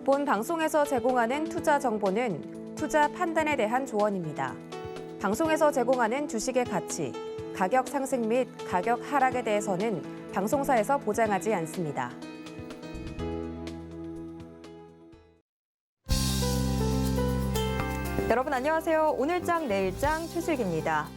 본 방송에서 제공하는 투자 정보는 투자 판단에 대한 조언입니다. 방송에서 제공하는 주식의 가치, 가격 상승 및 가격 하락에 대해서는 방송사에서 보장하지 않습니다. 여러분 안녕하세요. 오늘장 내일장 최슬기입니다.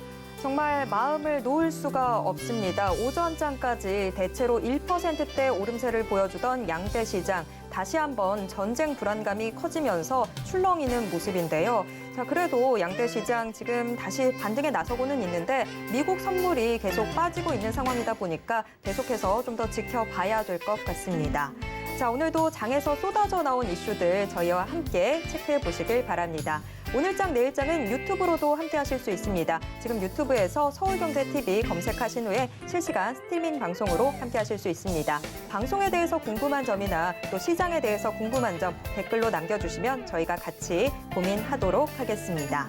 정말 마음을 놓을 수가 없습니다. 오전장까지 대체로 1%대 오름세를 보여주던 양대 시장. 다시 한번 전쟁 불안감이 커지면서 출렁이는 모습인데요. 자, 그래도 양대 시장 지금 다시 반등에 나서고는 있는데 미국 선물이 계속 빠지고 있는 상황이다 보니까 계속해서 좀 더 지켜봐야 될 것 같습니다. 자, 오늘도 장에서 쏟아져 나온 이슈들 저희와 함께 체크해 보시길 바랍니다. 오늘장 내일장은 유튜브로도 함께 하실 수 있습니다. 지금 유튜브에서 서울경제TV 검색하신 후에 실시간 스트리밍 방송으로 함께 하실 수 있습니다. 방송에 대해서 궁금한 점이나 또 시장에 대해서 궁금한 점 댓글로 남겨주시면 저희가 같이 고민하도록 하겠습니다.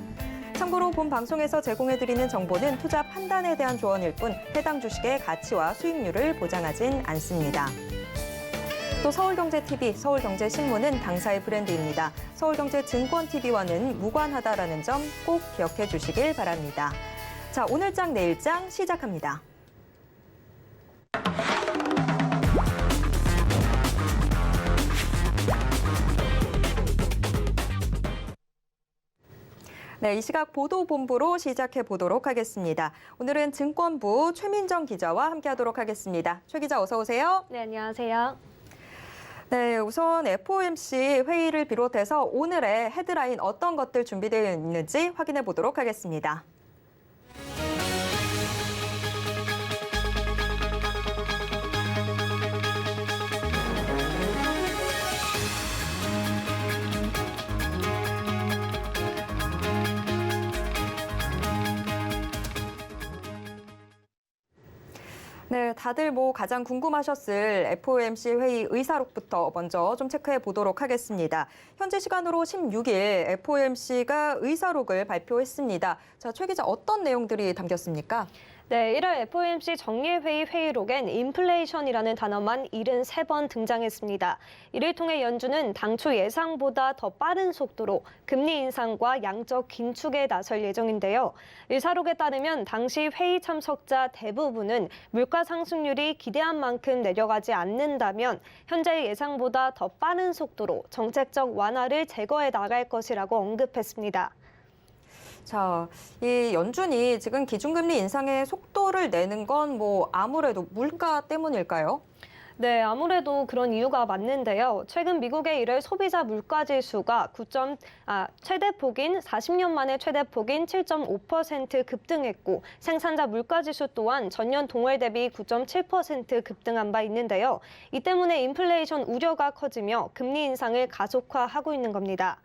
참고로 본 방송에서 제공해드리는 정보는 투자 판단에 대한 조언일 뿐 해당 주식의 가치와 수익률을 보장하진 않습니다. 또 서울경제TV, 서울경제신문은 당사의 브랜드입니다. 서울경제증권TV와는 무관하다라는 점 꼭 기억해 주시길 바랍니다. 자, 오늘장 내일장 시작합니다. 네, 이 시각 보도본부로 시작해 보도록 하겠습니다. 오늘은 증권부 최민정 기자와 함께하도록 하겠습니다. 최 기자 어서 오세요. 네, 안녕하세요. 네, 우선 FOMC 회의를 비롯해서 오늘의 헤드라인 어떤 것들 준비되어 있는지 확인해 보도록 하겠습니다. 네, 다들 가장 궁금하셨을 FOMC 회의 의사록부터 먼저 좀 체크해 보도록 하겠습니다. 현재 시간으로 16일 FOMC가 의사록을 발표했습니다. 자, 최 기자 어떤 내용들이 담겼습니까? 네, 1월 FOMC 정례회의 회의록엔 인플레이션이라는 단어만 73번 등장했습니다. 이를 통해 연준은 당초 예상보다 더 빠른 속도로 금리 인상과 양적 긴축에 나설 예정인데요. 의사록에 따르면 당시 회의 참석자 대부분은 물가 상승률이 기대한 만큼 내려가지 않는다면 현재 예상보다 더 빠른 속도로 정책적 완화를 제거해 나갈 것이라고 언급했습니다. 자, 이 연준이 지금 기준금리 인상의 속도를 내는 건 아무래도 물가 때문일까요? 네, 아무래도 그런 이유가 맞는데요. 최근 미국의 1월 소비자 물가지수가 최대폭인 40년 만에 최대폭인 7.5% 급등했고 생산자 물가지수 또한 전년 동월 대비 9.7% 급등한 바 있는데요. 이 때문에 인플레이션 우려가 커지며 금리 인상을 가속화하고 있는 겁니다.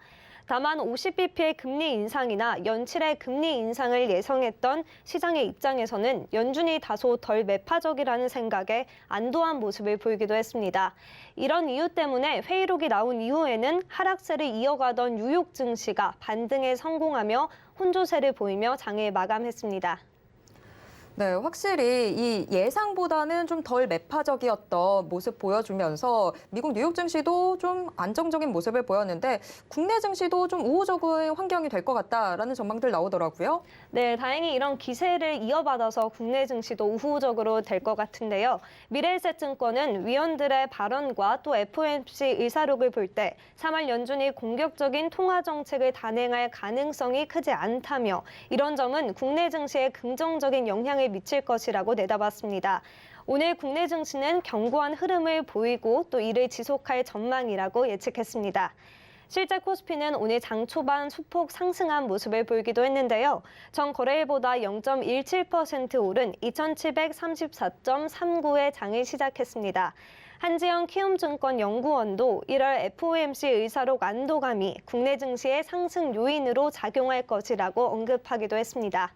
다만 50bp의 금리 인상이나 연칠의 금리 인상을 예상했던 시장의 입장에서는 연준이 다소 덜 매파적이라는 생각에 안도한 모습을 보이기도 했습니다. 이런 이유 때문에 회의록이 나온 이후에는 하락세를 이어가던 뉴욕 증시가 반등에 성공하며 혼조세를 보이며 장을 마감했습니다. 네, 확실히 이 예상보다는 좀 덜 매파적이었던 모습 보여주면서 미국 뉴욕 증시도 좀 안정적인 모습을 보였는데 국내 증시도 좀 우호적인 환경이 될 것 같다라는 전망들 나오더라고요. 네, 다행히 이런 기세를 이어받아서 국내 증시도 우호적으로 될 것 같은데요. 미래에셋증권은 위원들의 발언과 또 FOMC 의사록을 볼 때 3월 연준이 공격적인 통화 정책을 단행할 가능성이 크지 않다며 이런 점은 국내 증시에 긍정적인 영향을 미칠 것이라고 내다봤습니다. 오늘 국내 증시는 견고한 흐름을 보이고 또 이를 지속할 전망이라고 예측했습니다. 실제 코스피는 오늘 장 초반 소폭 상승한 모습을 보이기도 했는데요. 전 거래일보다 0.17% 오른 2734.39의 장을 시작했습니다. 한지영 키움증권 연구원도 1월 FOMC 의사록 안도감이 국내 증시의 상승 요인으로 작용할 것이라고 언급하기도 했습니다.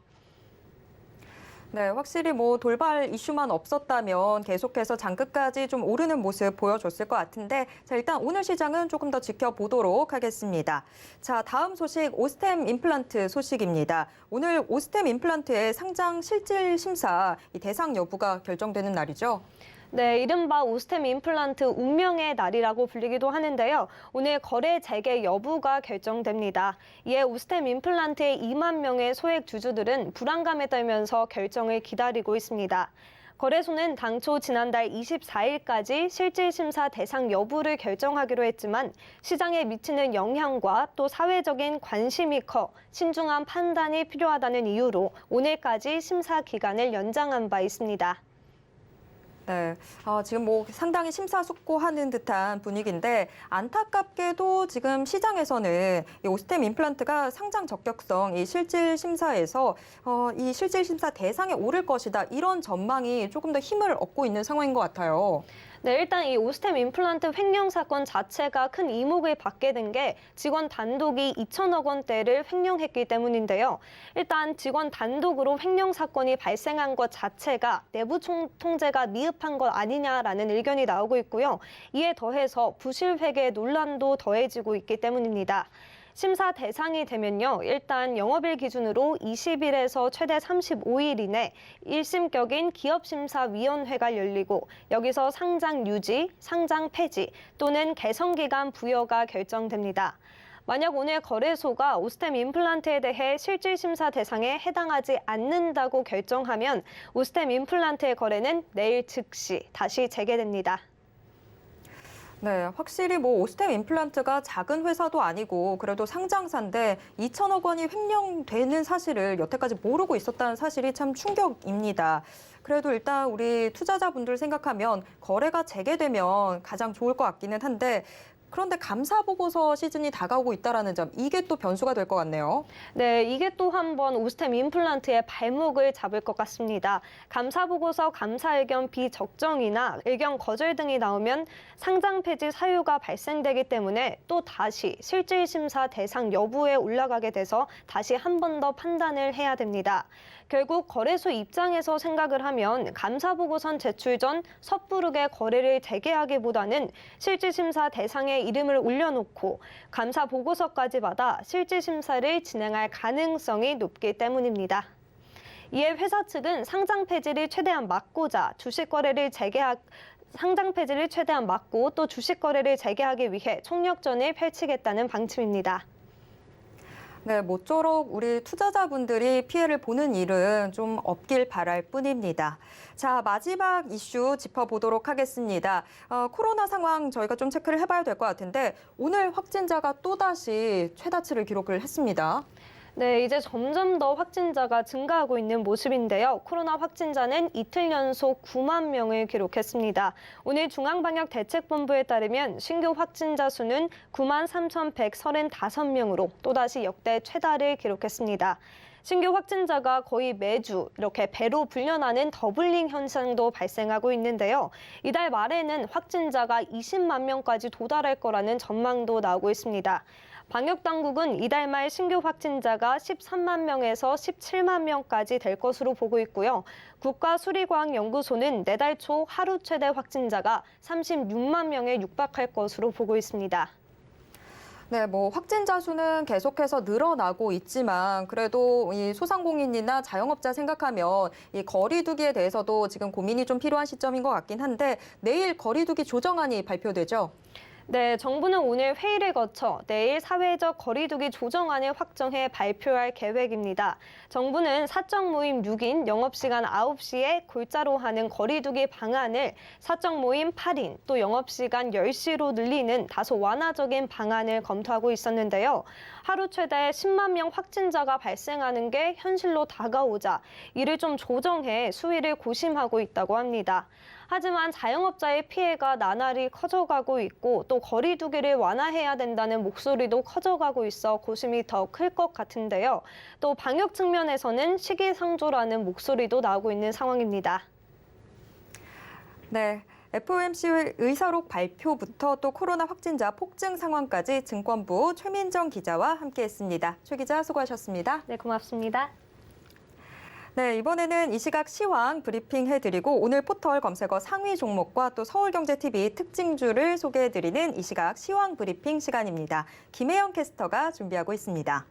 네, 확실히 돌발 이슈만 없었다면 계속해서 장 끝까지 좀 오르는 모습 보여줬을 것 같은데, 자, 일단 오늘 시장은 조금 더 지켜보도록 하겠습니다. 자, 다음 소식 오스템 임플란트 소식입니다. 오늘 오스템 임플란트의 상장 실질 심사 대상 여부가 결정되는 날이죠. 네, 이른바 오스템 임플란트 운명의 날이라고 불리기도 하는데요. 오늘 거래 재개 여부가 결정됩니다. 이에 오스템 임플란트의 2만 명의 소액 주주들은 불안감에 떨면서 결정을 기다리고 있습니다. 거래소는 당초 지난달 24일까지 실질심사 대상 여부를 결정하기로 했지만 시장에 미치는 영향과 또 사회적인 관심이 커 신중한 판단이 필요하다는 이유로 오늘까지 심사 기간을 연장한 바 있습니다. 네, 지금 뭐 상당히 심사숙고하는 듯한 분위기인데 안타깝게도 지금 시장에서는 이 오스템 임플란트가 상장 적격성 이 실질 심사에서 이 실질 심사 대상에 오를 것이다 이런 전망이 조금 더 힘을 얻고 있는 상황인 것 같아요. 네, 일단 이 오스템 임플란트 횡령 사건 자체가 큰 이목을 받게 된 게 직원 단독이 2천억 원대를 횡령했기 때문인데요. 일단 직원 단독으로 횡령 사건이 발생한 것 자체가 내부 통제가 미흡한 것 아니냐라는 의견이 나오고 있고요. 이에 더해서 부실회계 논란도 더해지고 있기 때문입니다. 심사 대상이 되면요. 일단 영업일 기준으로 20일에서 최대 35일 이내 1심격인 기업심사위원회가 열리고 여기서 상장 유지, 상장 폐지 또는 개선기간 부여가 결정됩니다. 만약 오늘 거래소가 오스템 임플란트에 대해 실질심사 대상에 해당하지 않는다고 결정하면 오스템 임플란트의 거래는 내일 즉시 다시 재개됩니다. 네, 확실히 뭐 오스템 임플란트가 작은 회사도 아니고 그래도 상장사인데 2천억 원이 횡령되는 사실을 여태까지 모르고 있었다는 사실이 참 충격입니다. 그래도 일단 우리 투자자분들 생각하면 거래가 재개되면 가장 좋을 것 같기는 한데 그런데 감사보고서 시즌이 다가오고 있다는 점, 이게 또 변수가 될 것 같네요. 네, 이게 또 한 번 오스템 임플란트의 발목을 잡을 것 같습니다. 감사보고서 감사 의견 비적정이나 의견 거절 등이 나오면 상장 폐지 사유가 발생되기 때문에 또 다시 실질심사 대상 여부에 올라가게 돼서 다시 한 번 더 판단을 해야 됩니다. 결국 거래소 입장에서 생각을 하면 감사보고선 제출 전 섣부르게 거래를 재개하기보다는 실질심사 대상에 이름을 올려놓고 감사보고서까지 받아 실질심사를 진행할 가능성이 높기 때문입니다. 이에 회사 측은 상장 폐지를 최대한 막고자 상장 폐지를 최대한 막고 또 주식 거래를 재개하기 위해 총력전을 펼치겠다는 방침입니다. 네, 모쪼록 우리 투자자분들이 피해를 보는 일은 좀 없길 바랄 뿐입니다. 자, 마지막 이슈 짚어보도록 하겠습니다. 코로나 상황 저희가 좀 체크를 해봐야 될 것 같은데 오늘 확진자가 또다시 최다치를 기록을 했습니다. 네, 이제 점점 더 확진자가 증가하고 있는 모습인데요. 코로나 확진자는 이틀 연속 9만 명을 기록했습니다. 오늘 중앙방역대책본부에 따르면 신규 확진자 수는 9만 3,135명으로 또다시 역대 최다를 기록했습니다. 신규 확진자가 거의 매주 이렇게 배로 불려나는 더블링 현상도 발생하고 있는데요. 이달 말에는 확진자가 20만 명까지 도달할 거라는 전망도 나오고 있습니다. 방역당국은 이달 말 신규 확진자가 13만 명에서 17만 명까지 될 것으로 보고 있고요. 국가수리과학연구소는 내달 초 하루 최대 확진자가 36만 명에 육박할 것으로 보고 있습니다. 네, 뭐 확진자 수는 계속해서 늘어나고 있지만 그래도 이 소상공인이나 자영업자 생각하면 이 거리두기에 대해서도 지금 고민이 좀 필요한 시점인 것 같긴 한데 내일 거리두기 조정안이 발표되죠? 네, 정부는 오늘 회의를 거쳐 내일 사회적 거리두기 조정안을 확정해 발표할 계획입니다. 정부는 사적 모임 6인, 영업시간 9시에 골자로 하는 거리두기 방안을 사적 모임 8인, 또 영업시간 10시로 늘리는 다소 완화적인 방안을 검토하고 있었는데요. 하루 최대 10만 명 확진자가 발생하는 게 현실로 다가오자 이를 좀 조정해 수위를 고심하고 있다고 합니다. 하지만 자영업자의 피해가 나날이 커져가고 있고 또 거리두기를 완화해야 된다는 목소리도 커져가고 있어 고심이 더 클 것 같은데요. 또 방역 측면에서는 시기상조라는 목소리도 나오고 있는 상황입니다. 네. FOMC 의사록 발표부터 또 코로나 확진자 폭증 상황까지 증권부 최민정 기자와 함께했습니다. 최 기자 수고하셨습니다. 네, 고맙습니다. 네, 이번에는 이 시각 시황 브리핑 해드리고 오늘 포털 검색어 상위 종목과 또 서울경제TV 특징주를 소개해드리는 이 시각 시황 브리핑 시간입니다. 김혜영 캐스터가 준비하고 있습니다.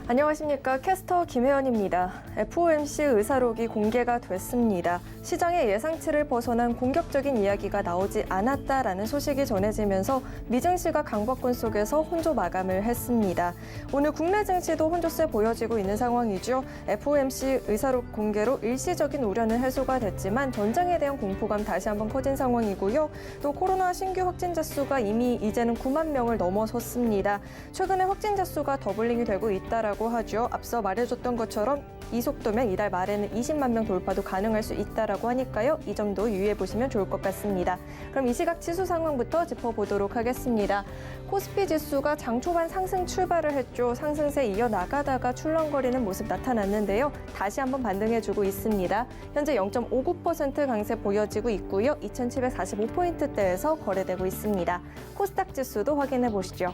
안녕하십니까. 캐스터 김혜연입니다. FOMC 의사록이 공개가 됐습니다. 시장의 예상치를 벗어난 공격적인 이야기가 나오지 않았다라는 소식이 전해지면서 미증시가 강박권 속에서 혼조 마감을 했습니다. 오늘 국내 증시도 혼조세 보여지고 있는 상황이죠. FOMC 의사록 공개로 일시적인 우려는 해소가 됐지만 전장에 대한 공포감 다시 한번 커진 상황이고요. 또 코로나 신규 확진자 수가 이미 이제는 9만 명을 넘어섰습니다. 최근에 확진자 수가 더블링이 되고 있다라고 하죠. 앞서 말해줬던 것처럼 이 속도면 이달 말에는 20만 명 돌파도 가능할 수 있다라고 하니까요. 이 점도 유의해 보시면 좋을 것 같습니다. 그럼 이 시각 지수 상황부터 짚어보도록 하겠습니다. 코스피 지수가 장 초반 상승 출발을 했죠. 상승세 이어나가다가 출렁거리는 모습 나타났는데요. 다시 한번 반등해주고 있습니다. 현재 0.59% 강세 보여지고 있고요. 2745포인트대에서 거래되고 있습니다. 코스닥 지수도 확인해 보시죠.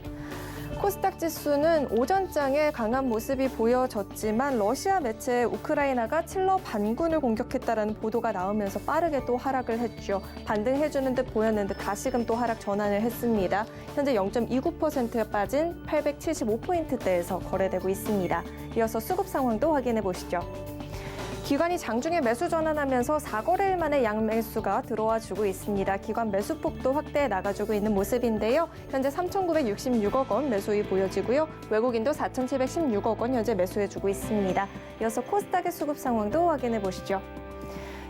코스닥 지수는 오전장에 강한 모습이 보여졌지만 러시아 매체에 우크라이나가 칠러 반군을 공격했다라는 보도가 나오면서 빠르게 또 하락을 했죠. 반등해주는 듯 보였는데 다시금 또 하락 전환을 했습니다. 현재 0.29% 빠진 875포인트대에서 거래되고 있습니다. 이어서 수급 상황도 확인해 보시죠. 기관이 장중에 매수 전환하면서 4거래일 만에 양매수가 들어와 주고 있습니다. 기관 매수폭도 확대해 나가주고 있는 모습인데요. 현재 3,966억 원 매수이 보여지고요. 외국인도 4,716억 원 현재 매수해주고 있습니다. 이어서 코스닥의 수급 상황도 확인해 보시죠.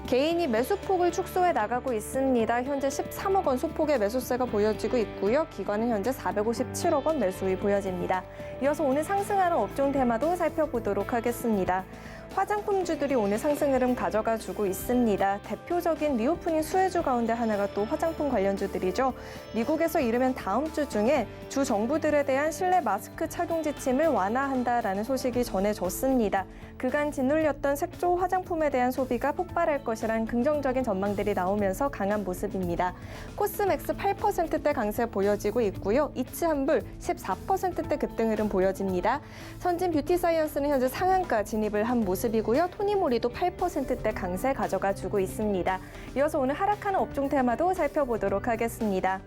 개인이 매수폭을 축소해 나가고 있습니다. 현재 13억 원 소폭의 매수세가 보여지고 있고요. 기관은 현재 457억 원 매수이 보여집니다. 이어서 오늘 상승하는 업종 테마도 살펴보도록 하겠습니다. 화장품주들이 오늘 상승 흐름 가져가주고 있습니다. 대표적인 리오프닝 수혜주 가운데 하나가 또 화장품 관련주들이죠. 미국에서 이르면 다음 주 중에 주 정부들에 대한 실내 마스크 착용 지침을 완화한다라는 소식이 전해졌습니다. 그간 짓눌렸던 색조 화장품에 대한 소비가 폭발할 것이란 긍정적인 전망들이 나오면서 강한 모습입니다. 코스맥스 8%대 강세 보여지고 있고요. 이츠한불 14%대 급등 흐름 보여집니다. 선진 뷰티사이언스는 현재 상한가 진입을 한 모습이고요. 토니모리도 8%대 강세 가져가주고 있습니다. 이어서 오늘 하락하는 업종 테마도 살펴보도록 하겠습니다.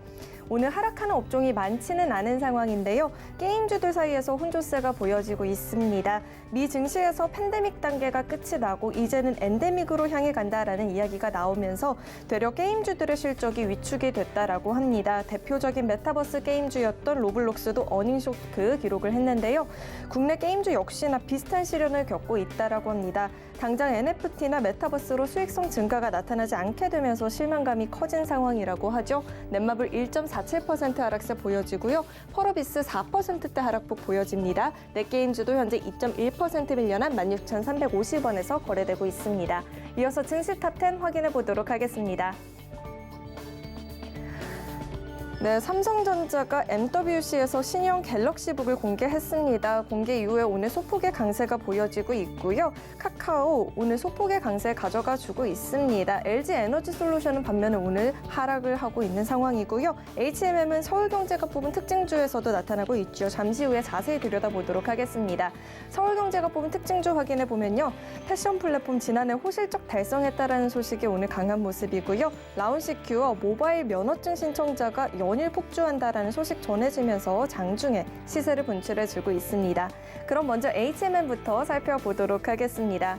오늘 하락하는 업종이 많지는 않은 상황인데요. 게임주들 사이에서 혼조세가 보여지고 있습니다. 미 증시에서 팬데믹 단계가 끝이 나고 이제는 엔데믹으로 향해 간다라는 이야기가 나오면서 되려 게임주들의 실적이 위축이 됐다라고 합니다. 대표적인 메타버스 게임주였던 로블록스도 어닝쇼크 기록을 했는데요. 국내 게임주 역시나 비슷한 시련을 겪고 있다라고 합니다. 당장 NFT나 메타버스로 수익성 증가가 나타나지 않게 되면서 실망감이 커진 상황이라고 하죠. 넷마블 1.47% 하락세 보여지고요. 펄어비스 4%대 하락폭 보여집니다. 넷게임즈도 현재 2.1% 밀려난 16,350원에서 거래되고 있습니다. 이어서 증시 탑10 확인해 보도록 하겠습니다. 네, 삼성전자가 MWC에서 신형 갤럭시북을 공개했습니다. 공개 이후에 오늘 소폭의 강세가 보여지고 있고요. 카카오 오늘 소폭의 강세 가져가 주고 있습니다. LG 에너지솔루션은 반면에 오늘 하락을 하고 있는 상황이고요. HMM은 서울경제가 뽑은 특징주에서도 나타나고 있죠. 잠시 후에 자세히 들여다보도록 하겠습니다. 서울경제가 뽑은 특징주 확인해 보면요. 패션 플랫폼 지난해 호실적 달성했다라는 소식이 오늘 강한 모습이고요. 라운시큐어 모바일 면허증 신청자가 연일 폭주한다라는 소식 전해지면서 장중에 시세를 분출해주고 있습니다. 그럼 먼저 HMM부터 살펴보도록 하겠습니다.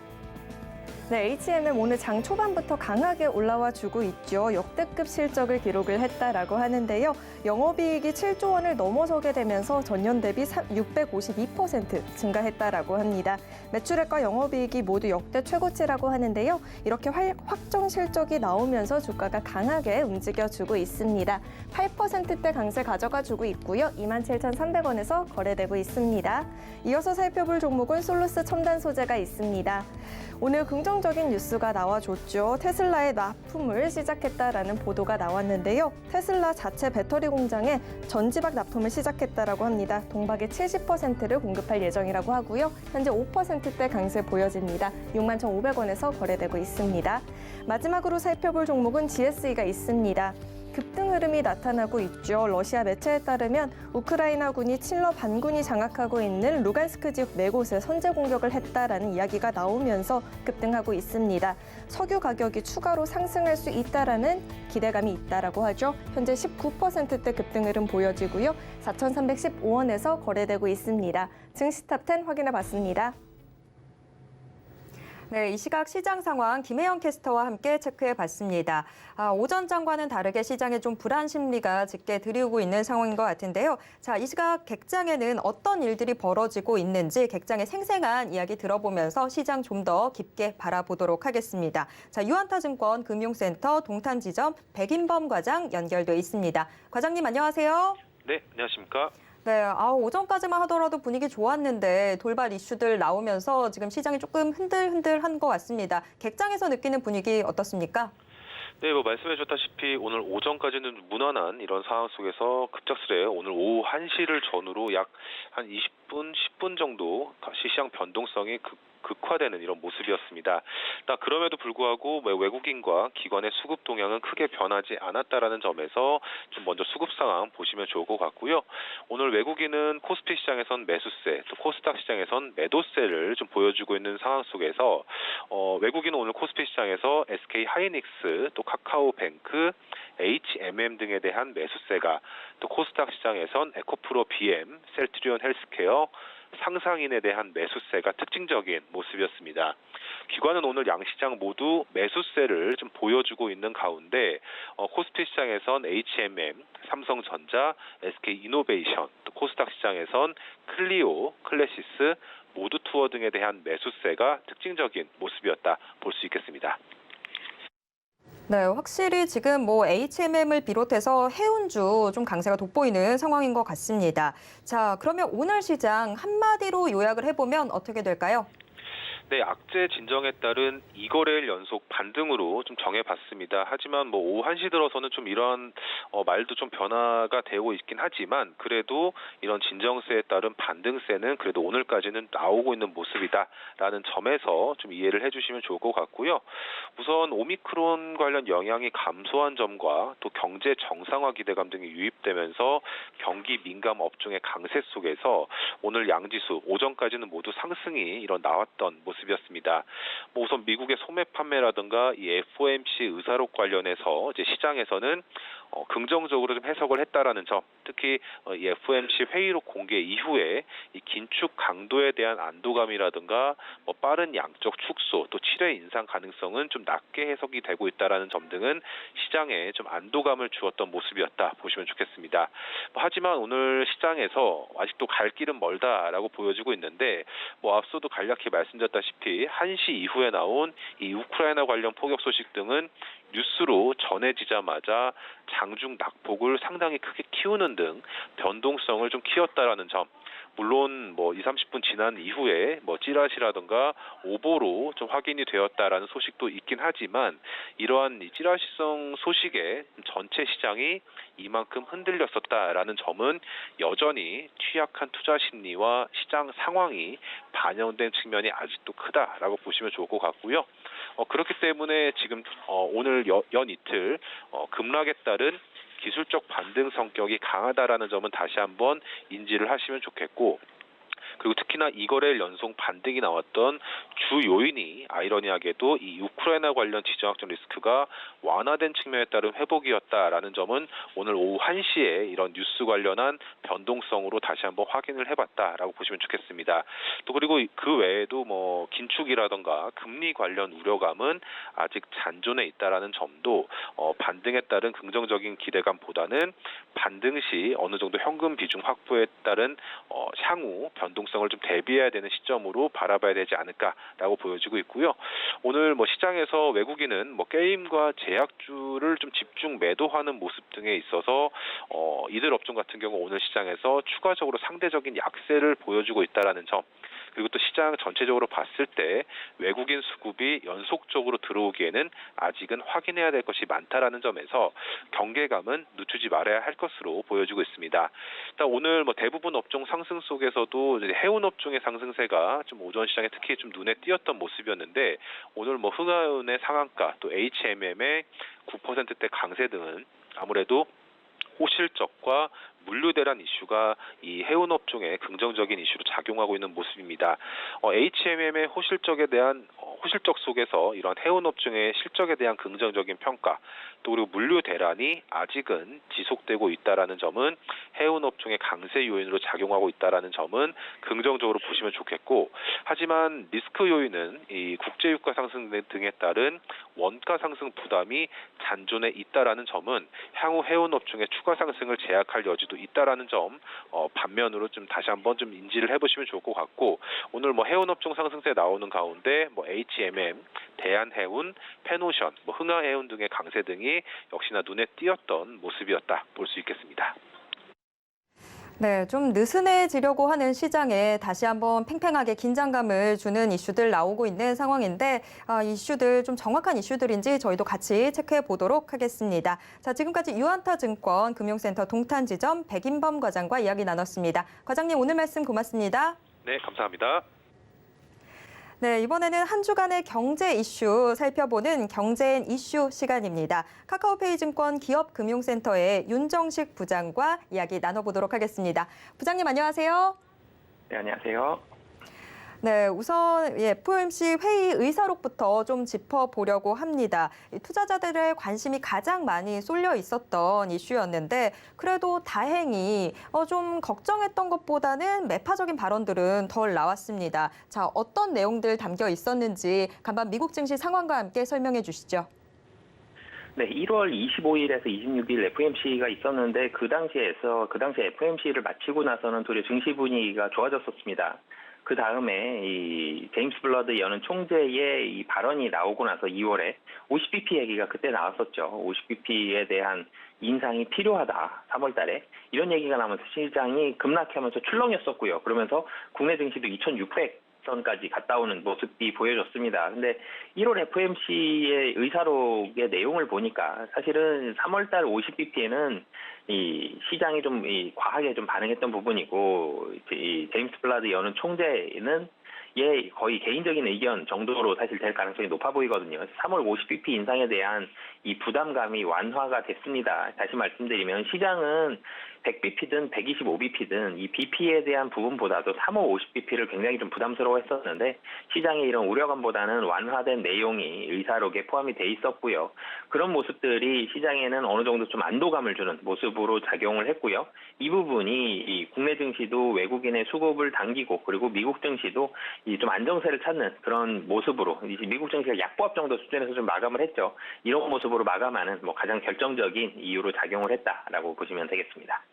네, HMM 오늘 장 초반부터 강하게 올라와 주고 있죠. 역대급 실적을 기록을 했다라고 하는데요. 영업이익이 7조 원을 넘어서게 되면서 전년 대비 652% 증가했다라고 합니다. 매출액과 영업이익이 모두 역대 최고치라고 하는데요. 이렇게 확정 실적이 나오면서 주가가 강하게 움직여주고 있습니다. 8%대 강세 가져가주고 있고요. 27,300원에서 거래되고 있습니다. 이어서 살펴볼 종목은 솔루스 첨단 소재가 있습니다. 오늘 긍정적인 뉴스가 나와줬죠. 테슬라의 납품을 시작했다라는 보도가 나왔는데요. 테슬라 자체 배터리 공장에 전지박 납품을 시작했다라고 합니다. 동박의 70%를 공급할 예정이라고 하고요. 현재 5%대 강세 보여집니다. 61,500원에서 거래되고 있습니다. 마지막으로 살펴볼 종목은 GSE가 있습니다. 급등 흐름이 나타나고 있죠. 러시아 매체에 따르면 우크라이나군이 칠러 반군이 장악하고 있는 루간스크 지역 4곳에 선제 공격을 했다라는 이야기가 나오면서 급등하고 있습니다. 석유 가격이 추가로 상승할 수 있다라는 기대감이 있다라고 하죠. 현재 19%대 급등 흐름 보여지고요. 4,315원에서 거래되고 있습니다. 증시 탑10 확인해 봤습니다. 네, 이 시각 시장 상황 김혜영 캐스터와 함께 체크해 봤습니다. 오전장과는 다르게 시장에 좀 불안 심리가 짙게 들이오고 있는 상황인 것 같은데요. 자, 이 시각 객장에는 어떤 일들이 벌어지고 있는지 객장의 생생한 이야기 들어보면서 시장 좀 더 깊게 바라보도록 하겠습니다. 자, 유한타증권 금융센터 동탄지점 백인범 과장 연결돼 있습니다. 과장님 안녕하세요. 네, 안녕하십니까? 네, 오전까지만 하더라도 분위기 좋았는데 돌발 이슈들 나오면서 지금 시장이 조금 흔들흔들한 것 같습니다. 객장에서 느끼는 분위기 어떻습니까? 네, 말씀해 주셨다시피 오늘 오전까지는 무난한 이런 상황 속에서 급작스레 오늘 오후 1시를 전후로 약 한 20분, 10분 정도 다시 시장 변동성이 극화되는 이런 모습이었습니다. 그럼에도 불구하고 외국인과 기관의 수급 동향은 크게 변하지 않았다라는 점에서 좀 먼저 수급 상황 보시면 좋을 것 같고요. 오늘 외국인은 코스피 시장에선 매수세, 또 코스닥 시장에선 매도세를 좀 보여주고 있는 상황 속에서 외국인은 오늘 코스피 시장에서 SK 하이닉스, 또 카카오뱅크, HMM 등에 대한 매수세가, 또 코스닥 시장에선 에코프로 BM, 셀트리온 헬스케어, 상상인에 대한 매수세가 특징적인 모습이었습니다. 기관은 오늘 양시장 모두 매수세를 좀 보여주고 있는 가운데 코스피 시장에선 HMM, 삼성전자, SK이노베이션, 또 코스닥 시장에선 클리오, 클래시스, 모두투어 등에 대한 매수세가 특징적인 모습이었다 볼 수 있겠습니다. 네, 확실히 지금 HMM을 비롯해서 해운주 좀 강세가 돋보이는 상황인 것 같습니다. 자, 그러면 오늘 시장 한마디로 요약을 해보면 어떻게 될까요? 네, 악재 진정에 따른 2거래일 연속 반등으로 좀 정해봤습니다. 하지만 오후 1시 들어서는 좀 이런 말도 좀 변화가 되고 있긴 하지만 그래도 이런 진정세에 따른 반등세는 그래도 오늘까지는 나오고 있는 모습이다라는 점에서 좀 이해를 해주시면 좋을 것 같고요. 우선 오미크론 관련 영향이 감소한 점과 또 경제 정상화 기대감 등이 유입되면서 경기 민감 업종의 강세 속에서 오늘 양지수 오전까지는 모두 상승이 나왔던 모습이었습니다. 우선 미국의 소매 판매라든가 이 FOMC 의사록 관련해서 이제 시장에서는 긍정적으로 좀 해석을 했다라는 점, 특히 이 FOMC 회의록 공개 이후에 이 긴축 강도에 대한 안도감이라든가 빠른 양적 축소, 또 7회 인상 가능성은 좀 낮게 해석이 되고 있다라는 점 등은 시장에 좀 안도감을 주었던 모습이었다 보시면 좋겠습니다. 하지만 오늘 시장에서 아직도 갈 길은 멀다라고 보여지고 있는데 앞서도 간략히 말씀드렸다시피 1시 이후에 나온 이 우크라이나 관련 포격 소식 등은 뉴스로 전해지자마자 장중 낙폭을 상당히 크게 키우는 등 변동성을 좀 키웠다라는 점. 물론 20, 30분 지난 이후에 찌라시라든가 오보로 좀 확인이 되었다라는 소식도 있긴 하지만 이러한 이 찌라시성 소식에 전체 시장이 이만큼 흔들렸었다라는 점은 여전히 취약한 투자 심리와 시장 상황이 반영된 측면이 아직도 크다라고 보시면 좋을 것 같고요. 그렇기 때문에 지금 오늘 연 이틀 급락에 따른 기술적 반등 성격이 강하다라는 점은 다시 한번 인지를 하시면 좋겠고, 그리고 특히나 2거래일 연속 반등이 나왔던 주 요인이 아이러니하게도 이 우크라이나 관련 지정학적 리스크가 완화된 측면에 따른 회복이었다라는 점은 오늘 오후 1시에 이런 뉴스 관련한 변동성으로 다시 한번 확인을 해봤다라고 보시면 좋겠습니다. 또 그리고 그 외에도 긴축이라던가 금리 관련 우려감은 아직 잔존해 있다라는 점도 반등에 따른 긍정적인 기대감보다는 반등 시 어느 정도 현금 비중 확보에 따른 향후 변동성을 좀 대비해야 되는 시점으로 바라봐야 되지 않을까라고 보여지고 있고요. 오늘 시장에서 외국인은 게임과 제약주를 좀 집중 매도하는 모습 등에 있어서 이들 업종 같은 경우 오늘 시장에서 추가적으로 상대적인 약세를 보여주고 있다라는 점, 그리고 또 시장 전체적으로 봤을 때 외국인 수급이 연속적으로 들어오기에는 아직은 확인해야 될 것이 많다라는 점에서 경계감은 늦추지 말아야 할 것으로 보여지고 있습니다. 일단 오늘 대부분 업종 상승 속에서도 해운 업종의 상승세가 좀 오전 시장에 특히 좀 눈에 띄었던 모습이었는데 오늘 흥하운의 상한가 또 HMM의 9%대 강세 등은 아무래도 호실적과 물류대란 이슈가 이 해운 업종에 긍정적인 이슈로 작용하고 있는 모습입니다. HMM의 호실적에 대한 호실적 속에서 이런 해운업종의 실적에 대한 긍정적인 평가, 또 그리고 물류 대란이 아직은 지속되고 있다라는 점은 해운업종의 강세 요인으로 작용하고 있다라는 점은 긍정적으로 보시면 좋겠고, 하지만 리스크 요인은 이 국제유가 상승 등에 따른 원가 상승 부담이 잔존해 있다라는 점은 향후 해운업종의 추가 상승을 제약할 여지도 있다라는 점 반면으로 좀 다시 한번 좀 인지를 해보시면 좋을 것 같고, 오늘 뭐 해운업종 상승세 나오는 가운데 뭐 HMM, 대한해운, 페노션, 뭐 흥하해운 등의 강세 등이 역시나 눈에 띄었던 모습이었다 볼 수 있겠습니다. 네, 좀 느슨해지려고 하는 시장에 다시 한번 팽팽하게 긴장감을 주는 이슈들 나오고 있는 상황인데 이슈들 좀 정확한 이슈들인지 저희도 같이 체크해 보도록 하겠습니다. 자, 지금까지 유한타증권 금융센터 동탄지점 백인범 과장과 이야기 나눴습니다. 과장님 오늘 말씀 고맙습니다. 네, 감사합니다. 네, 이번에는 한 주간의 경제 이슈 살펴보는 경제인 이슈 시간입니다. 카카오페이 증권 기업금융센터의 윤정식 부장과 이야기 나눠보도록 하겠습니다. 부장님 안녕하세요. 네, 안녕하세요. 네, 우선 FOMC 회의 의사록부터 좀 짚어보려고 합니다. 투자자들의 관심이 가장 많이 쏠려 있었던 이슈였는데 그래도 다행히 좀 걱정했던 것보다는 매파적인 발언들은 덜 나왔습니다. 자, 어떤 내용들 담겨 있었는지 간밤 미국 증시 상황과 함께 설명해 주시죠. 네, 1월 25일에서 26일 FOMC가 있었는데 그 당시에 FOMC를 마치고 나서는 도리어 증시 분위기가 좋아졌었습니다. 그 다음에 이 제임스 블러드 여는 총재의 이 발언이 나오고 나서 2월에 50bp 얘기가 그때 나왔었죠. 50bp에 대한 인상이 필요하다. 3월 달에 이런 얘기가 나오면서 시장이 급락하면서 출렁였었고요. 그러면서 국내 증시도 2,600선까지 갔다 오는 모습이 보여졌습니다. 근데 1월 FOMC의 의사록의 내용을 보니까 사실은 3월 달 50bp에는 이 시장이 좀 과하게 좀 반응했던 부분이고, 이 제임스 블러드 여는 총재는 거의 개인적인 의견 정도로 사실 될 가능성이 높아 보이거든요. 3월 50bp 인상에 대한 이 부담감이 완화가 됐습니다. 다시 말씀드리면 시장은 100bp든 125bp든 이 bp에 대한 부분보다도 3월 50bp를 굉장히 좀 부담스러워했었는데 시장의 이런 우려감보다는 완화된 내용이 의사록에 포함이 돼 있었고요. 그런 모습들이 시장에는 어느 정도 좀 안도감을 주는 모습으로 작용을 했고요. 이 부분이 이 국내 증시도 외국인의 수급을 당기고 그리고 미국 증시도 좀 안정세를 찾는 그런 모습으로 미국 증시가 약보합 정도 수준에서 좀 마감을 했죠. 이런 모습으로 마감하는 가장 결정적인 이유로 작용을 했다라고 보시면 되겠습니다.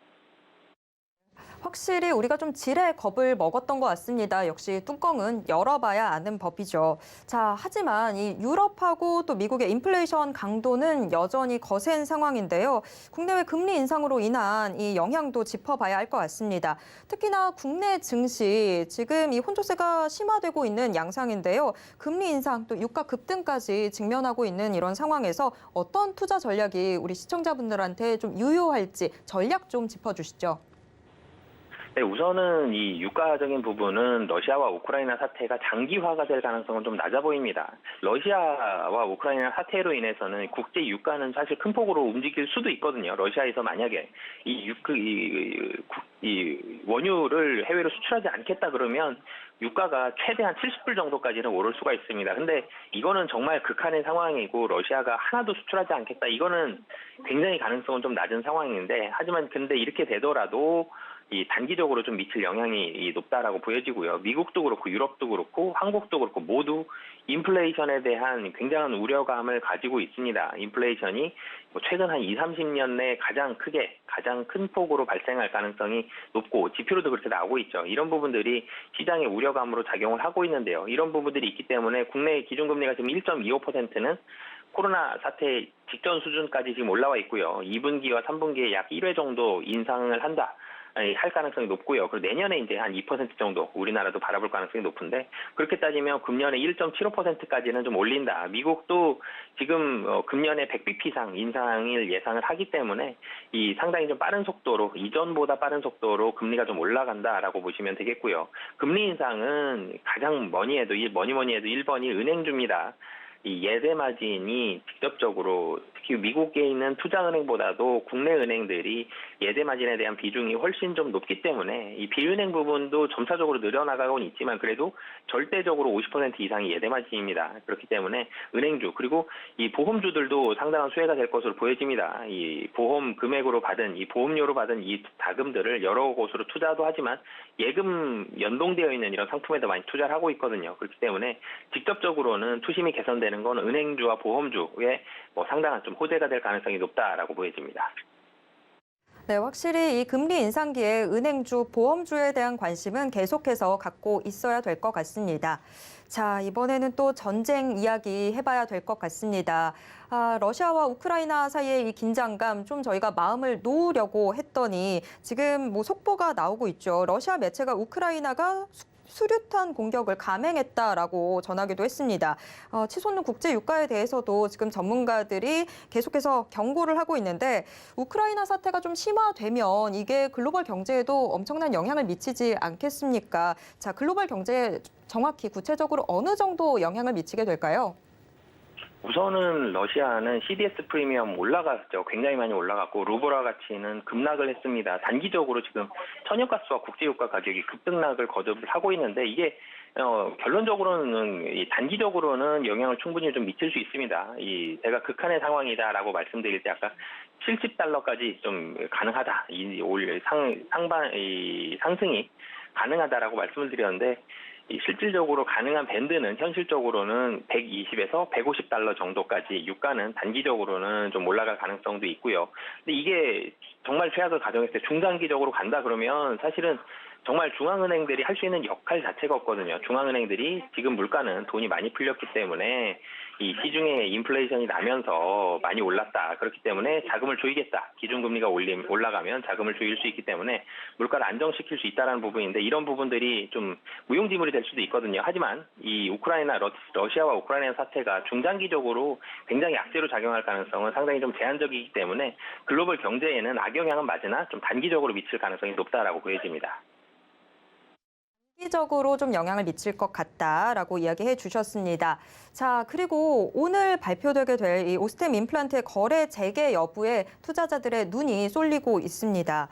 확실히 우리가 좀 지레 겁을 먹었던 것 같습니다. 역시 뚜껑은 열어봐야 아는 법이죠. 자, 하지만 이 유럽하고 또 미국의 인플레이션 강도는 여전히 거센 상황인데요. 국내외 금리 인상으로 인한 이 영향도 짚어봐야 할 것 같습니다. 특히나 국내 증시 지금 이 혼조세가 심화되고 있는 양상인데요. 금리 인상 또 유가 급등까지 직면하고 있는 이런 상황에서 어떤 투자 전략이 우리 시청자분들한테 좀 유효할지 전략 좀 짚어주시죠. 네, 우선은 이 유가적인 부분은 러시아와 우크라이나 사태가 장기화가 될 가능성은 좀 낮아 보입니다. 러시아와 우크라이나 사태로 인해서는 국제 유가는 사실 큰 폭으로 움직일 수도 있거든요. 러시아에서 만약에 이 원유를 해외로 수출하지 않겠다 그러면 유가가 최대한 70불 정도까지는 오를 수가 있습니다. 근데 이거는 정말 극한의 상황이고 러시아가 하나도 수출하지 않겠다. 이거는 굉장히 가능성은 좀 낮은 상황인데 하지만 근데 이렇게 되더라도 이 단기적으로 좀 미칠 영향이 높다라고 보여지고요. 미국도 그렇고 유럽도 그렇고 한국도 그렇고 모두 인플레이션에 대한 굉장한 우려감을 가지고 있습니다. 인플레이션이 최근 한 20-30년 내 가장 큰 폭으로 발생할 가능성이 높고 지표로도 그렇게 나오고 있죠. 이런 부분들이 시장의 우려감으로 작용을 하고 있는데요. 이런 부분들이 있기 때문에 국내 기준금리가 지금 1.25%는 코로나 사태 직전 수준까지 지금 올라와 있고요. 2분기와 3분기에 약 1회 정도 인상을 할 가능성이 높고요. 그리고 내년에 이제 한 2% 정도 우리나라도 바라볼 가능성이 높은데 그렇게 따지면 금년에 1.75%까지는 좀 올린다. 미국도 지금 금년에 100bp 이상 인상을 예상을 하기 때문에 이 상당히 좀 빠른 속도로 이전보다 빠른 속도로 금리가 좀 올라간다라고 보시면 되겠고요. 금리 인상은 가장 뭐니 해도 1번이 은행주입니다. 이 예대 마진이 직접적으로 특히 특히 미국에 있는 투자은행보다도 국내 은행들이 예대 마진에 대한 비중이 훨씬 좀 높기 때문에 이 비은행 부분도 점차적으로 늘어나가고는 있지만 그래도 절대적으로 50% 이상이 예대 마진입니다. 그렇기 때문에 은행주 그리고 이 보험주들도 상당한 수혜가 될 것으로 보여집니다. 이 보험 금액으로 받은 이 보험료로 받은 이 자금들을 여러 곳으로 투자도 하지만 예금 연동되어 있는 이런 상품에도 많이 투자를 하고 있거든요. 그렇기 때문에 직접적으로는 투심이 개선되는 건 은행주와 보험주에 상당한 좀 호재가 될 가능성이 높다라고 보여집니다. 네, 확실히 이 금리 인상기에 은행주, 보험주에 대한 관심은 계속해서 갖고 있어야 될 것 같습니다. 자, 이번에는 또 전쟁 이야기 해봐야 될 것 같습니다. 러시아와 우크라이나 사이의 이 긴장감 좀 저희가 마음을 놓으려고 했더니 지금 속보가 나오고 있죠. 러시아 매체가 우크라이나가 수류탄 공격을 감행했다라고 전하기도 했습니다. 치솟는 국제 유가에 대해서도 지금 전문가들이 계속해서 경고를 하고 있는데 우크라이나 사태가 좀 심화되면 이게 글로벌 경제에도 엄청난 영향을 미치지 않겠습니까? 자, 글로벌 경제에 정확히 구체적으로 어느 정도 영향을 미치게 될까요? 우선은 러시아는 CDS 프리미엄 올라갔죠. 굉장히 많이 올라갔고 루블화 가치는 급락을 했습니다. 단기적으로 지금 천연가스와 국제유가 가격이 급등락을 거듭을 하고 있는데 이게 결론적으로는 단기적으로는 영향을 충분히 좀 미칠 수 있습니다. 제가 극한의 상황이다라고 말씀드릴 때 아까 70달러까지 좀 가능하다. 상승이 가능하다라고 말씀을 드렸는데 실질적으로 가능한 밴드는 현실적으로는 120에서 150달러 정도까지 유가는 단기적으로는 좀 올라갈 가능성도 있고요. 근데 이게 정말 최악을 가정했을 때 중장기적으로 간다 그러면 사실은 정말 중앙은행들이 할 수 있는 역할 자체가 없거든요. 중앙은행들이 지금 물가는 돈이 많이 풀렸기 때문에 이 시중에 인플레이션이 나면서 많이 올랐다. 그렇기 때문에 자금을 조이겠다. 기준금리가 올라가면 자금을 조일 수 있기 때문에 물가를 안정시킬 수 있다는 부분인데 이런 부분들이 좀 무용지물이 될 수도 있거든요. 하지만 이 러시아와 우크라이나 사태가 중장기적으로 굉장히 악재로 작용할 가능성은 상당히 좀 제한적이기 때문에 글로벌 경제에는 악영향은 맞으나 좀 단기적으로 미칠 가능성이 높다라고 보여집니다. 단기적으로 좀 영향을 미칠 것 같다라고 이야기해 주셨습니다. 자, 그리고 오늘 발표되게 될 이 오스템 임플란트의 거래 재개 여부에 투자자들의 눈이 쏠리고 있습니다.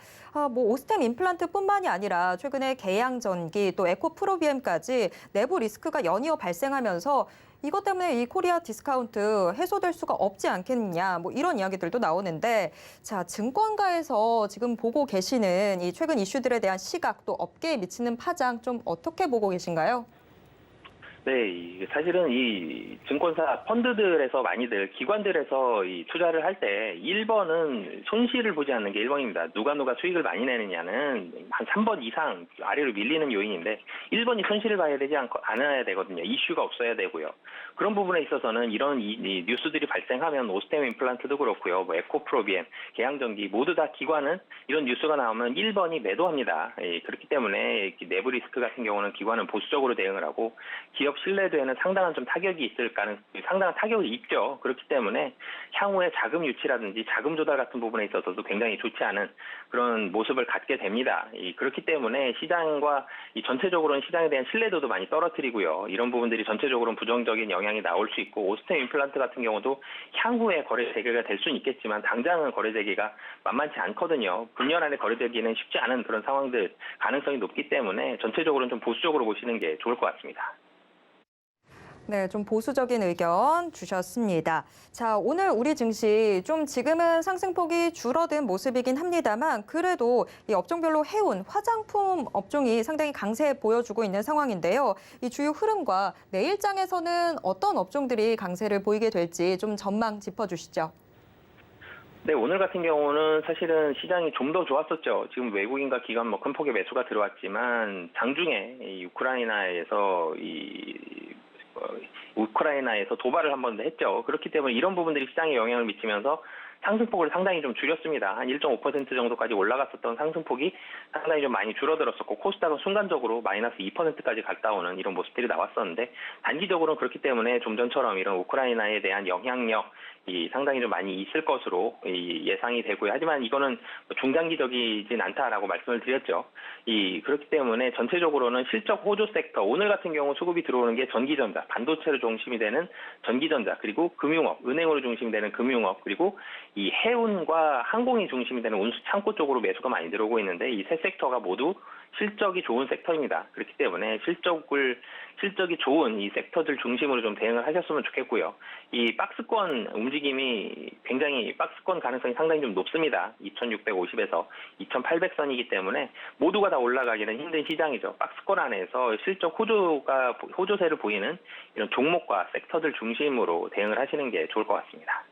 오스템 임플란트뿐만이 아니라 최근에 계양전기 또 에코프로비엠까지 내부 리스크가 연이어 발생하면서 이것 때문에 이 코리아 디스카운트 해소될 수가 없지 않겠느냐, 이런 이야기들도 나오는데, 자, 증권가에서 지금 보고 계시는 이 최근 이슈들에 대한 시각, 또 업계에 미치는 파장 좀 어떻게 보고 계신가요? 네, 사실은 이 증권사 펀드들에서 많이들 기관들에서 이 투자를 할 때 1번은 손실을 보지 않는 게 1번입니다. 누가 수익을 많이 내느냐는 한 3번 이상 아래로 밀리는 요인인데 1번이 손실을 봐야 되지 않아야 되거든요. 이슈가 없어야 되고요. 그런 부분에 있어서는 이런 이 뉴스들이 발생하면 오스템 임플란트도 그렇고요. 에코프로비엠, 계양전기 모두 다 기관은 이런 뉴스가 나오면 1번이 매도합니다. 그렇기 때문에 내부 리스크 같은 경우는 기관은 보수적으로 대응을 하고 기업 신뢰도에는 상당한 좀 상당한 타격이 있죠. 그렇기 때문에 향후에 자금 유치라든지 자금 조달 같은 부분에 있어서도 굉장히 좋지 않은 그런 모습을 갖게 됩니다. 그렇기 때문에 시장과 전체적으로는 시장에 대한 신뢰도도 많이 떨어뜨리고요. 이런 부분들이 전체적으로는 부정적인 영향이 나올 수 있고 오스템 임플란트 같은 경우도 향후에 거래 재개가 될 수는 있겠지만 당장은 거래 재개가 만만치 않거든요. 금년 안에 거래 재개는 쉽지 않은 그런 상황들 가능성이 높기 때문에 전체적으로는 좀 보수적으로 보시는 게 좋을 것 같습니다. 네, 좀 보수적인 의견 주셨습니다. 자, 오늘 우리 증시 좀 지금은 상승폭이 줄어든 모습이긴 합니다만 그래도 이 업종별로 해운 화장품 업종이 상당히 강세 보여주고 있는 상황인데요. 이 주요 흐름과 내일장에서는 어떤 업종들이 강세를 보이게 될지 좀 전망 짚어주시죠. 네, 오늘 같은 경우는 사실은 시장이 좀 더 좋았었죠. 지금 외국인과 기관 큰 폭의 매수가 들어왔지만 장중에 우크라이나에서 도발을 한 번 했죠. 그렇기 때문에 이런 부분들이 시장에 영향을 미치면서 상승폭을 상당히 좀 줄였습니다. 한 1.5% 정도까지 올라갔었던 상승폭이 상당히 좀 많이 줄어들었었고 코스닥은 순간적으로 마이너스 2%까지 갔다 오는 이런 모습들이 나왔었는데 단기적으로는 그렇기 때문에 좀 전처럼 이런 우크라이나에 대한 영향력이 상당히 좀 많이 있을 것으로 예상이 되고요. 하지만 이거는 중장기적이진 않다라고 말씀을 드렸죠. 그렇기 때문에 전체적으로는 실적 호조 섹터, 오늘 같은 경우 수급이 들어오는 게 전기전자, 반도체를 중심이 되는 전기전자, 그리고 금융업, 은행으로 중심이 되는 금융업, 그리고 이 해운과 항공이 중심이 되는 운수 창고 쪽으로 매수가 많이 들어오고 있는데 이 세 섹터가 모두 실적이 좋은 섹터입니다. 그렇기 때문에 실적이 좋은 이 섹터들 중심으로 좀 대응을 하셨으면 좋겠고요. 이 박스권 움직임이 굉장히 박스권 가능성이 상당히 좀 높습니다. 2650에서 2800선이기 때문에 모두가 다 올라가기는 힘든 시장이죠. 박스권 안에서 실적 호조세를 보이는 이런 종목과 섹터들 중심으로 대응을 하시는 게 좋을 것 같습니다.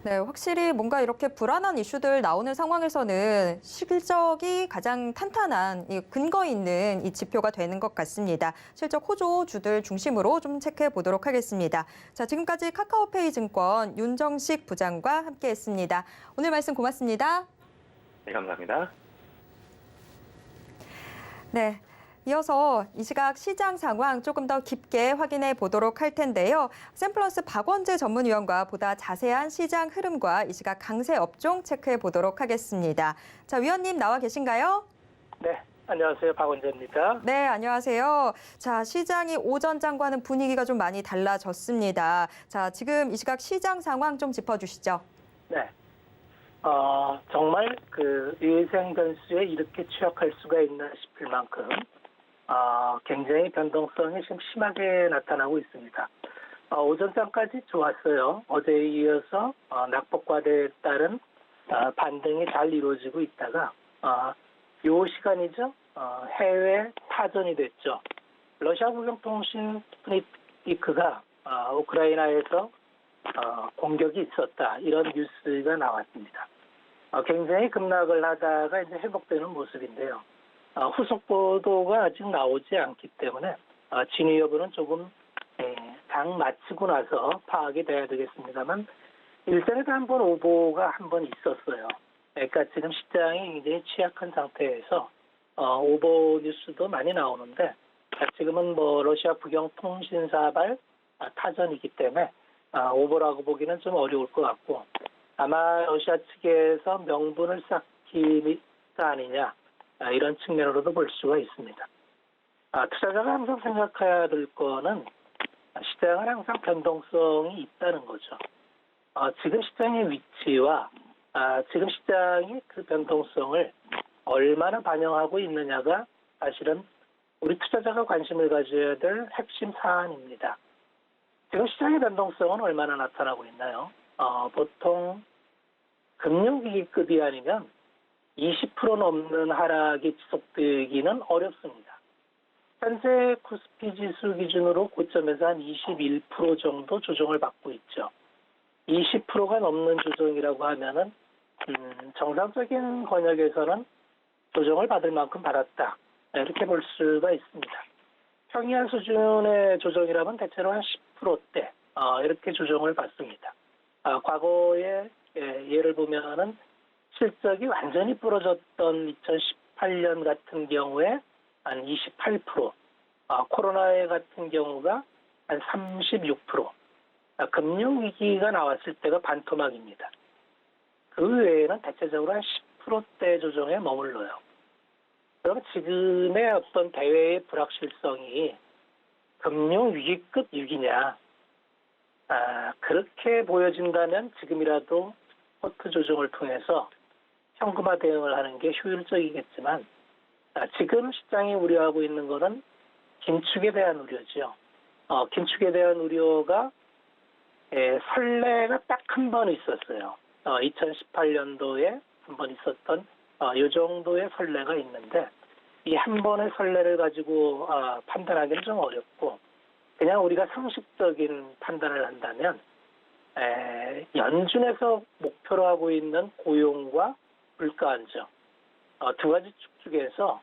네, 확실히 뭔가 이렇게 불안한 이슈들 나오는 상황에서는 실적이 가장 탄탄한 근거 있는 이 지표가 되는 것 같습니다. 실적 호조주들 중심으로 좀 체크해 보도록 하겠습니다. 자, 지금까지 카카오페이 증권 윤정식 부장과 함께했습니다. 오늘 말씀 고맙습니다. 네, 감사합니다. 네. 이어서 이 시각 시장 상황 조금 더 깊게 확인해 보도록 할 텐데요. 샘플러스 박원재 전문위원과 보다 자세한 시장 흐름과 이 시각 강세 업종 체크해 보도록 하겠습니다. 자, 위원님 나와 계신가요? 네, 안녕하세요. 박원재입니다. 네, 안녕하세요. 자, 시장이 오전장과는 분위기가 좀 많이 달라졌습니다. 자, 지금 이 시각 시장 상황 좀 짚어주시죠. 네. 정말 그 유해생 변수에 이렇게 취약할 수가 있나 싶을 만큼 굉장히 변동성이 좀 심하게 나타나고 있습니다. 오전장까지 좋았어요. 어제에 이어서 낙폭과대에 따른 반등이 잘 이루어지고 있다가 요 시간이죠. 해외 타전이 됐죠. 러시아 국영통신 스푸니트가 우크라이나에서 공격이 있었다. 이런 뉴스가 나왔습니다. 굉장히 급락을 하다가 이제 회복되는 모습인데요. 후속 보도가 아직 나오지 않기 때문에 진위 여부는 조금 장 마치고 나서 파악이 돼야 되겠습니다만 일전에도 한번 오보가 한번 있었어요. 그러니까 지금 시장이 굉장히 취약한 상태에서 오보 뉴스도 많이 나오는데 지금은 뭐 러시아 국영통신사발 타전이기 때문에 오보라고 보기는 좀 어려울 것 같고 아마 러시아 측에서 명분을 쌓기가 아니냐 이런 측면으로도 볼 수가 있습니다. 투자자가 항상 생각해야 될 거는 시장은 항상 변동성이 있다는 거죠. 지금 시장의 위치와 지금 시장이 그 변동성을 얼마나 반영하고 있느냐가 사실은 우리 투자자가 관심을 가져야 될 핵심 사안입니다. 지금 시장의 변동성은 얼마나 나타나고 있나요? 보통 금융위기급이 아니면 20% 넘는 하락이 지속되기는 어렵습니다. 현재 코스피 지수 기준으로 고점에서 한 21% 정도 조정을 받고 있죠. 20%가 넘는 조정이라고 하면은 정상적인 권역에서는 조정을 받을 만큼 받았다. 이렇게 볼 수가 있습니다. 평이한 수준의 조정이라면 대체로 한 10%대 이렇게 조정을 받습니다. 과거에 예를 보면은 실적이 완전히 부러졌던 2018년 같은 경우에 한 28%, 코로나 같은 경우가 한 36%, 금융위기가 나왔을 때가 반토막입니다. 그 외에는 대체적으로 한 10%대 조정에 머물러요. 그럼 지금의 어떤 대외의 불확실성이 금융위기급 위기냐, 그렇게 보여진다면 지금이라도 포트 조정을 통해서 현금화 대응을 하는 게 효율적이겠지만 지금 시장이 우려하고 있는 것은 긴축에 대한 우려죠. 긴축에 대한 우려가 선례가 딱 한 번 있었어요. 2018년도에 한 번 있었던 이 정도의 선례가 있는데 이 한 번의 선례를 가지고 판단하기는 좀 어렵고 그냥 우리가 상식적인 판단을 한다면 연준에서 목표로 하고 있는 고용과 물가 안정 두 가지 축 중에서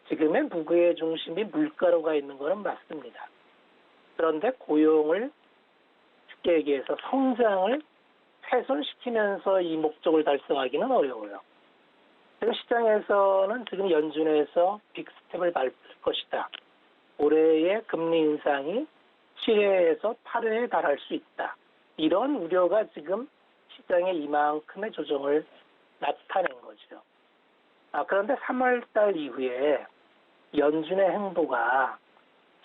지금의 무게의 중심이 물가로 가 있는 것은 맞습니다. 그런데 고용을 쉽게 얘기해서 성장을 훼손시키면서 이 목적을 달성하기는 어려워요. 지금 시장에서는 지금 연준에서 빅스텝을 밟을 것이다. 올해의 금리 인상이 7회에서 8회에 달할 수 있다. 이런 우려가 지금 시장에 이만큼의 조정을 나타낸 거죠. 그런데 3월 달 이후에 연준의 행보가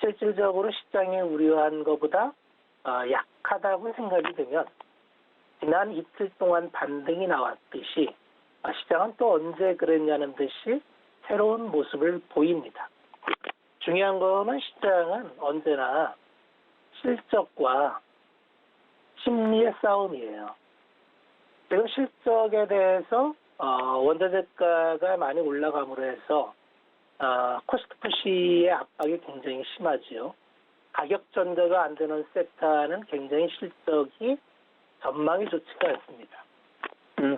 실질적으로 시장이 우려한 것보다 약하다고 생각이 되면 지난 이틀 동안 반등이 나왔듯이 시장은 또 언제 그랬냐는 듯이 새로운 모습을 보입니다. 중요한 거는 시장은 언제나 실적과 심리의 싸움이에요. 지금 실적에 대해서 원자재가가 많이 올라감으로 해서 코스트 푸시의 압박이 굉장히 심하지요. 가격 전제가 안 되는 섹터는 굉장히 실적이 전망이 좋지가 않습니다.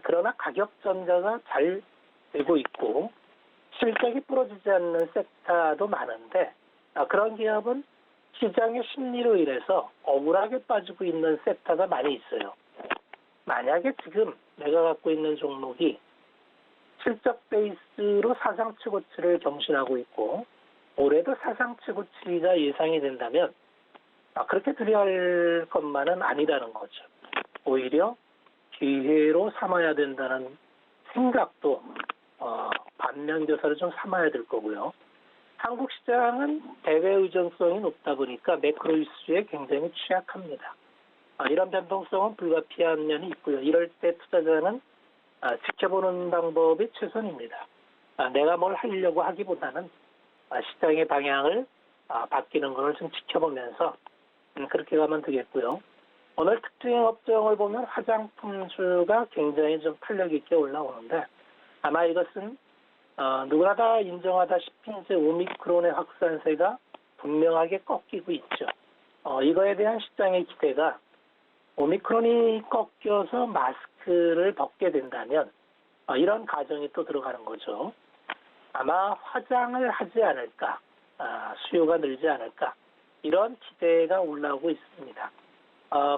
그러나 가격 전제가 잘 되고 있고 실적이 부러지지 않는 섹터도 많은데 그런 기업은 시장의 심리로 인해서 억울하게 빠지고 있는 섹터가 많이 있어요. 만약에 지금 내가 갖고 있는 종목이 실적 베이스로 사상 최고치를 경신하고 있고 올해도 사상 최고치가 예상이 된다면 그렇게 두려워할 것만은 아니라는 거죠. 오히려 기회로 삼아야 된다는 생각도 반면교사를 좀 삼아야 될 거고요. 한국 시장은 대외 의존성이 높다 보니까 매크로 이슈에 굉장히 취약합니다. 이런 변동성은 불가피한 면이 있고요. 이럴 때 투자자는 지켜보는 방법이 최선입니다. 내가 뭘 하려고 하기보다는 시장의 방향을 바뀌는 것을 좀 지켜보면서 그렇게 가면 되겠고요. 오늘 특징 업종을 보면 화장품주가 굉장히 좀 탄력 있게 올라오는데 아마 이것은 누구나 다 인정하다시피 이제 오미크론의 확산세가 분명하게 꺾이고 있죠. 이거에 대한 시장의 기대가 오미크론이 꺾여서 마스크를 벗게 된다면 이런 가정이 또 들어가는 거죠. 아마 화장을 하지 않을까, 수요가 늘지 않을까 이런 기대가 올라오고 있습니다.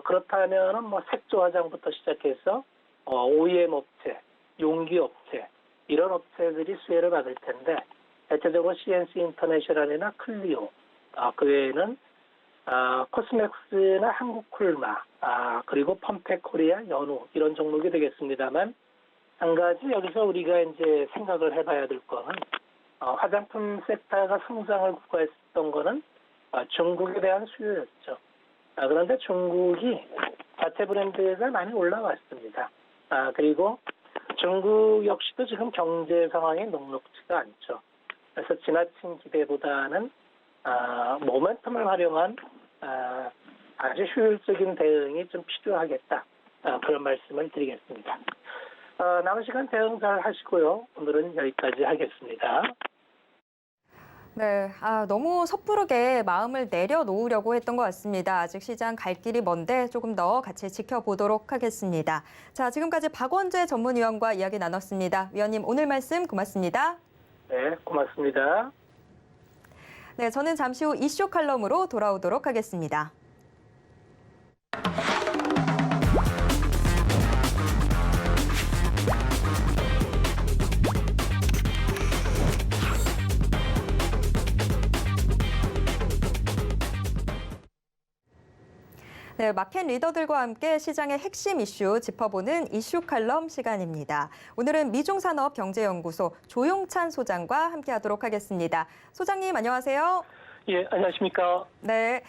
그렇다면은 뭐 색조 화장부터 시작해서 OEM 업체, 용기 업체 이런 업체들이 수혜를 받을 텐데 대체적으로 CNC 인터내셔널이나 클리오, 그 외에는 코스맥스나 한국콜마, 그리고 펌팩 코리아, 연우 이런 종목이 되겠습니다만 한 가지 여기서 우리가 이제 생각을 해봐야 될 거는 화장품 섹터가 성장을 구가했었던 거는 중국에 대한 수요였죠. 그런데 중국이 자체 브랜드가 많이 올라왔습니다. 그리고 중국 역시도 지금 경제 상황이 녹록지가 않죠. 그래서 지나친 기대보다는 모멘텀을 활용한 아주 효율적인 대응이 좀 필요하겠다. 그런 말씀을 드리겠습니다. 남은 시간 대응 잘 하시고요. 오늘은 여기까지 하겠습니다. 네, 너무 섣부르게 마음을 내려놓으려고 했던 것 같습니다. 아직 시장 갈 길이 먼데 조금 더 같이 지켜보도록 하겠습니다. 자, 지금까지 박원재 전문위원과 이야기 나눴습니다. 위원님, 오늘 말씀 고맙습니다. 네, 고맙습니다. 네, 저는 잠시 후 이슈 칼럼으로 돌아오도록 하겠습니다. 네, 마켓 리더들과 함께 시장의 핵심 이슈 짚어보는 이슈 칼럼 시간입니다. 오늘은 미중산업경제연구소 조용찬 소장과 함께하도록 하겠습니다. 소장님 안녕하세요. 예, 안녕하십니까. 네,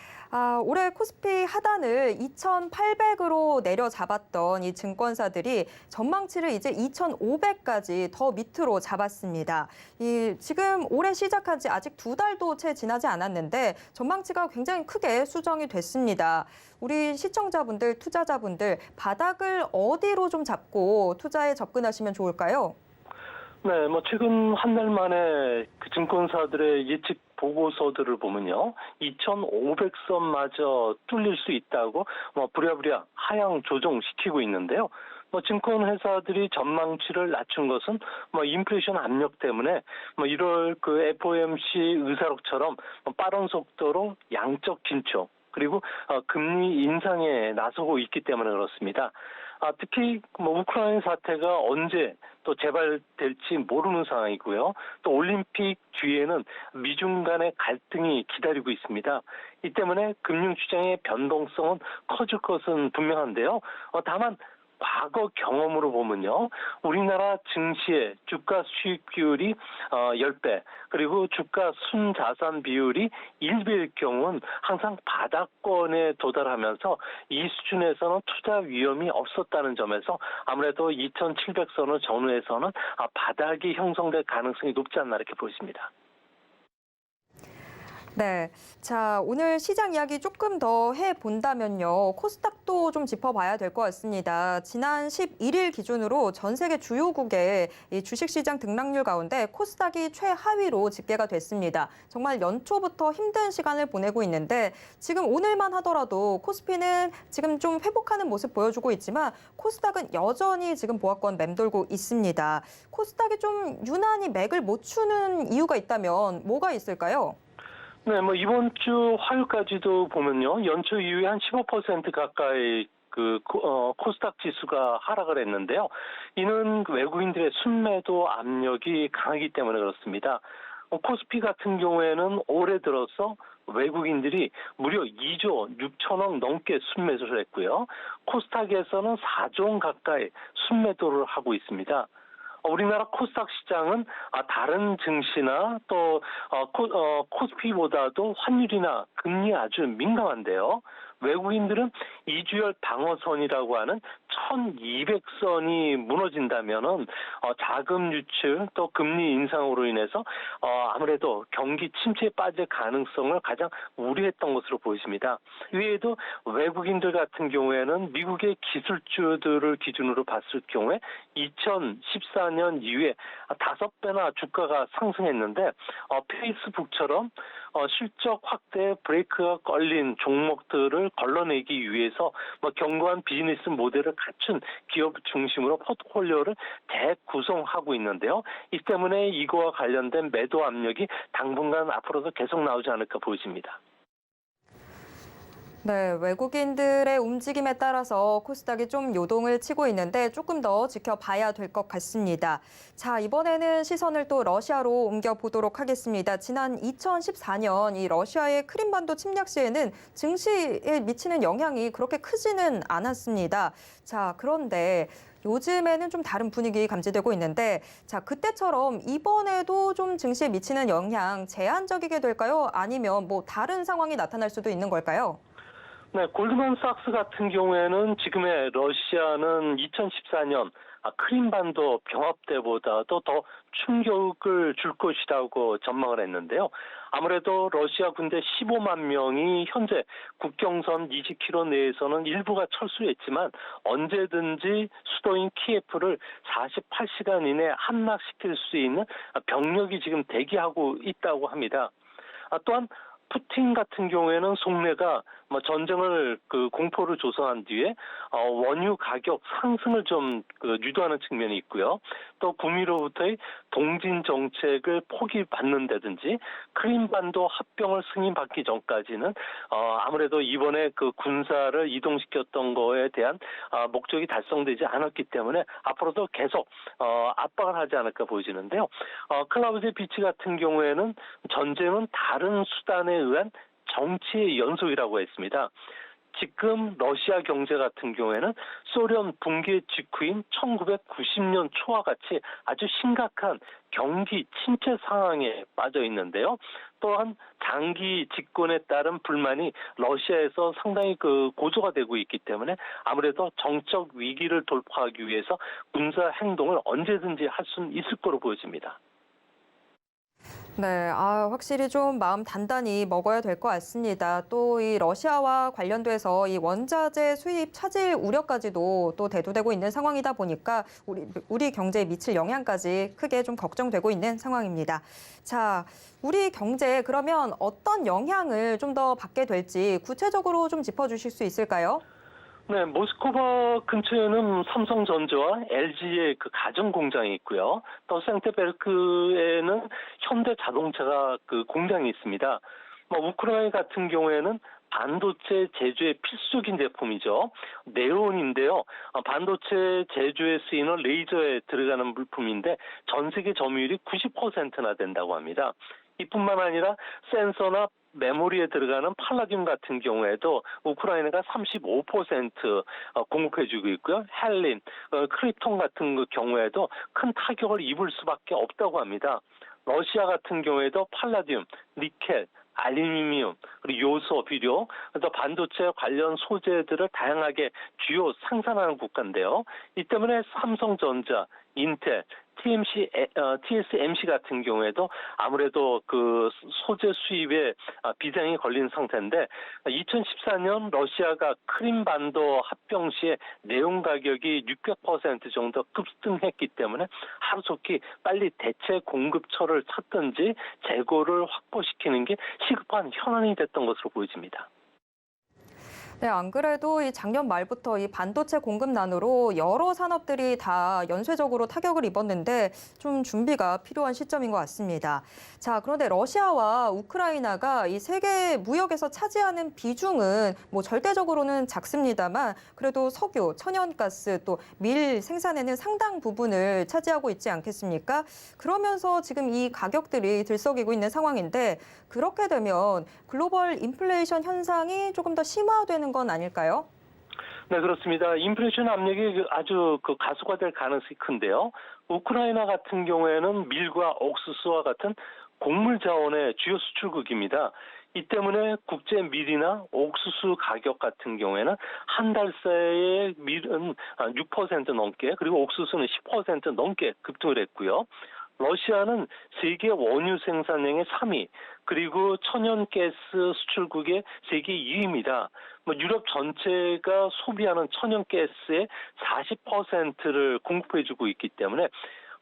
올해 코스피 하단을 2,800으로 내려잡았던 이 증권사들이 전망치를 이제 2,500까지 더 밑으로 잡았습니다. 지금 올해 시작한 지 아직 2달도 채 지나지 않았는데 전망치가 굉장히 크게 수정이 됐습니다. 우리 시청자분들, 투자자분들 바닥을 어디로 좀 잡고 투자에 접근하시면 좋을까요? 네, 최근 한 달 만에 그 증권사들의 예측 보고서들을 보면요, 2,500선마저 뚫릴 수 있다고 부랴부랴 하향 조정시키고 있는데요. 증권회사들이 전망치를 낮춘 것은 인플레이션 압력 때문에 1월 그 FOMC 의사록처럼 빠른 속도로 양적 긴축 그리고 금리 인상에 나서고 있기 때문에 그렇습니다. 특히 뭐 우크라이나 사태가 언제 또 재발될지 모르는 상황이고요. 또 올림픽 뒤에는 미중 간의 갈등이 기다리고 있습니다. 이 때문에 금융 시장의 변동성은 커질 것은 분명한데요. 다만 과거 경험으로 보면요, 우리나라 증시의 주가 수익 비율이 10배, 그리고 주가 순자산 비율이 1배일 경우는 항상 바닥권에 도달하면서 이 수준에서는 투자 위험이 없었다는 점에서 아무래도 2700선을 전후에서는 바닥이 형성될 가능성이 높지 않나 이렇게 보입니다. 네. 자, 오늘 시장 이야기 조금 더 해본다면요. 코스닥도 좀 짚어봐야 될 것 같습니다. 지난 11일 기준으로 전 세계 주요국의 이 주식시장 등락률 가운데 코스닥이 최하위로 집계가 됐습니다. 정말 연초부터 힘든 시간을 보내고 있는데 지금 오늘만 하더라도 코스피는 지금 좀 회복하는 모습 보여주고 있지만 코스닥은 여전히 지금 보합권 맴돌고 있습니다. 코스닥이 좀 유난히 맥을 못 추는 이유가 있다면 뭐가 있을까요? 네, 뭐 이번 주 화요일까지도 보면요, 연초 이후에 한 15% 가까이 코스닥 지수가 하락을 했는데요. 이는 외국인들의 순매도 압력이 강하기 때문에 그렇습니다. 코스피 같은 경우에는 올해 들어서 외국인들이 무려 2조 6천억 넘게 순매수를 했고요. 코스닥에서는 4조 원 가까이 순매도를 하고 있습니다. 우리나라 코스닥 시장은 다른 증시나 또 코스피보다도 환율이나 금리에 아주 민감한데요. 외국인들은 이주열 방어선이라고 하는 1200선이 무너진다면은 자금 유출 또 금리 인상으로 인해서 아무래도 경기 침체에 빠질 가능성을 가장 우려했던 것으로 보입니다. 이외에도 외국인들 같은 경우에는 미국의 기술주들을 기준으로 봤을 경우에 2014년 이후에 5배나 주가가 상승했는데 페이스북처럼 실적 확대 브레이크가 걸린 종목들을 걸러내기 위해서 견고한 비즈니스 모델을 갖춘 기업 중심으로 포트폴리오를 재구성하고 있는데요. 이 때문에 이거와 관련된 매도 압력이 당분간 앞으로도 계속 나오지 않을까 보입니다. 네, 외국인들의 움직임에 따라서 코스닥이 좀 요동을 치고 있는데 조금 더 지켜봐야 될 것 같습니다. 자, 이번에는 시선을 또 러시아로 옮겨보도록 하겠습니다. 지난 2014년 이 러시아의 크림반도 침략 시에는 증시에 미치는 영향이 그렇게 크지는 않았습니다. 자, 그런데 요즘에는 좀 다른 분위기 감지되고 있는데 자, 그때처럼 이번에도 좀 증시에 미치는 영향 제한적이게 될까요? 아니면 뭐 다른 상황이 나타날 수도 있는 걸까요? 네, 골드만삭스 같은 경우에는 지금의 러시아는 2014년 크림반도 병합 때보다도 더 충격을 줄 것이라고 전망을 했는데요. 아무래도 러시아 군대 15만 명이 현재 국경선 20km 내에서는 일부가 철수했지만 언제든지 수도인 키예프를 48시간 이내에 함락시킬 수 있는 병력이 지금 대기하고 있다고 합니다. 또한 푸틴 같은 경우에는 속내가 전쟁을 공포를 조성한 뒤에 원유 가격 상승을 좀 유도하는 측면이 있고요. 또 구미로부터의 동진 정책을 포기받는다든지 크림반도 합병을 승인받기 전까지는 아무래도 이번에 군사를 이동시켰던 거에 대한 목적이 달성되지 않았기 때문에 앞으로도 계속 압박을 하지 않을까 보여지는데요. 클라우제비치 같은 경우에는 전쟁은 다른 수단에 의한 정치의 연속이라고 했습니다. 지금 러시아 경제 같은 경우에는 소련 붕괴 직후인 1990년 초와 같이 아주 심각한 경기 침체 상황에 빠져 있는데요. 또한 장기 집권에 따른 불만이 러시아에서 상당히 고조가 되고 있기 때문에 아무래도 정적 위기를 돌파하기 위해서 군사 행동을 언제든지 할 수는 있을 거로 보여집니다. 네, 확실히 좀 마음 단단히 먹어야 될 것 같습니다. 또 이 러시아와 관련돼서 이 원자재 수입 차질 우려까지도 또 대두되고 있는 상황이다 보니까 우리 경제에 미칠 영향까지 크게 좀 걱정되고 있는 상황입니다. 자, 우리 경제에 그러면 어떤 영향을 좀 더 받게 될지 구체적으로 좀 짚어주실 수 있을까요? 네, 모스크바 근처에는 삼성전자와 LG의 가전 공장이 있고요. 또 생테베르크에는 현대 자동차가 공장이 있습니다. 우크라이나 같은 경우에는 반도체 제조에 필수적인 제품이죠. 네온인데요. 반도체 제조에 쓰이는 레이저에 들어가는 물품인데 전 세계 점유율이 90%나 된다고 합니다. 이뿐만 아니라 센서나 메모리에 들어가는 팔라듐 같은 경우에도 우크라이나가 35% 공급해주고 있고요. 헬린, 크립톤 같은 경우에도 큰 타격을 입을 수밖에 없다고 합니다. 러시아 같은 경우에도 팔라듐, 니켈, 알루미늄, 그리고 요소, 비료, 그래서 반도체 관련 소재들을 다양하게 주요 생산하는 국가인데요. 이 때문에 삼성전자, 인텔, TSMC 같은 경우에도 아무래도 그 소재 수입에 비장이 걸린 상태인데 2014년 러시아가 크림반도 합병 시에 네온 가격이 600% 정도 급등했기 때문에 하루속히 빨리 대체 공급처를 찾든지 재고를 확보시키는 게 시급한 현안이 됐던 것으로 보여집니다. 네, 안 그래도 이 작년 말부터 이 반도체 공급난으로 여러 산업들이 다 연쇄적으로 타격을 입었는데 좀 준비가 필요한 시점인 것 같습니다. 자, 그런데 러시아와 우크라이나가 이 세계 무역에서 차지하는 비중은 뭐 절대적으로는 작습니다만 그래도 석유, 천연가스 또 밀 생산에는 상당 부분을 차지하고 있지 않겠습니까? 그러면서 지금 이 가격들이 들썩이고 있는 상황인데 그렇게 되면 글로벌 인플레이션 현상이 조금 더 심화되는 건 아닐까요? 네, 그렇습니다. 인플레이션 압력이 아주 가속화될 가능성이 큰데요. 우크라이나 같은 경우에는 밀과 옥수수와 같은 곡물 자원의 주요 수출국입니다. 이 때문에 국제 밀이나 옥수수 가격 같은 경우에는 한 달 새에 밀은 6% 넘게 그리고 옥수수는 10% 넘게 급등을 했고요. 러시아는 세계 원유 생산량의 3위, 그리고 천연가스 수출국의 세계 2위입니다. 유럽 전체가 소비하는 천연가스의 40%를 공급해주고 있기 때문에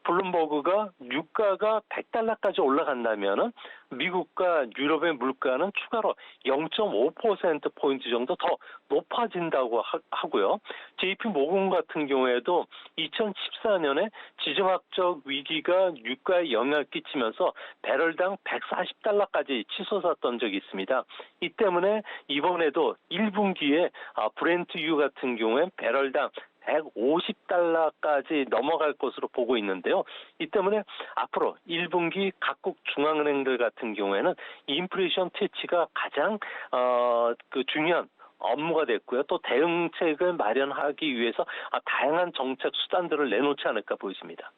블룸버그가 유가가 $100까지 올라간다면은 미국과 유럽의 물가는 추가로 0.5%포인트 정도 더 높아진다고 하고요. JP 모건 같은 경우에도 2014년에 지정학적 위기가 유가에 영향을 끼치면서 배럴당 $140까지 치솟았던 적이 있습니다. 이 때문에 이번에도 1분기에 브렌트유 같은 경우에 배럴당 $150까지 넘어갈 것으로 보고 있는데요. 이 때문에 앞으로 1분기 각국 중앙은행들 같은 경우에는 인플레이션 퇴치가 가장 중요한 업무가 됐고요. 또 대응책을 마련하기 위해서 다양한 정책 수단들을 내놓지 않을까 보입니다.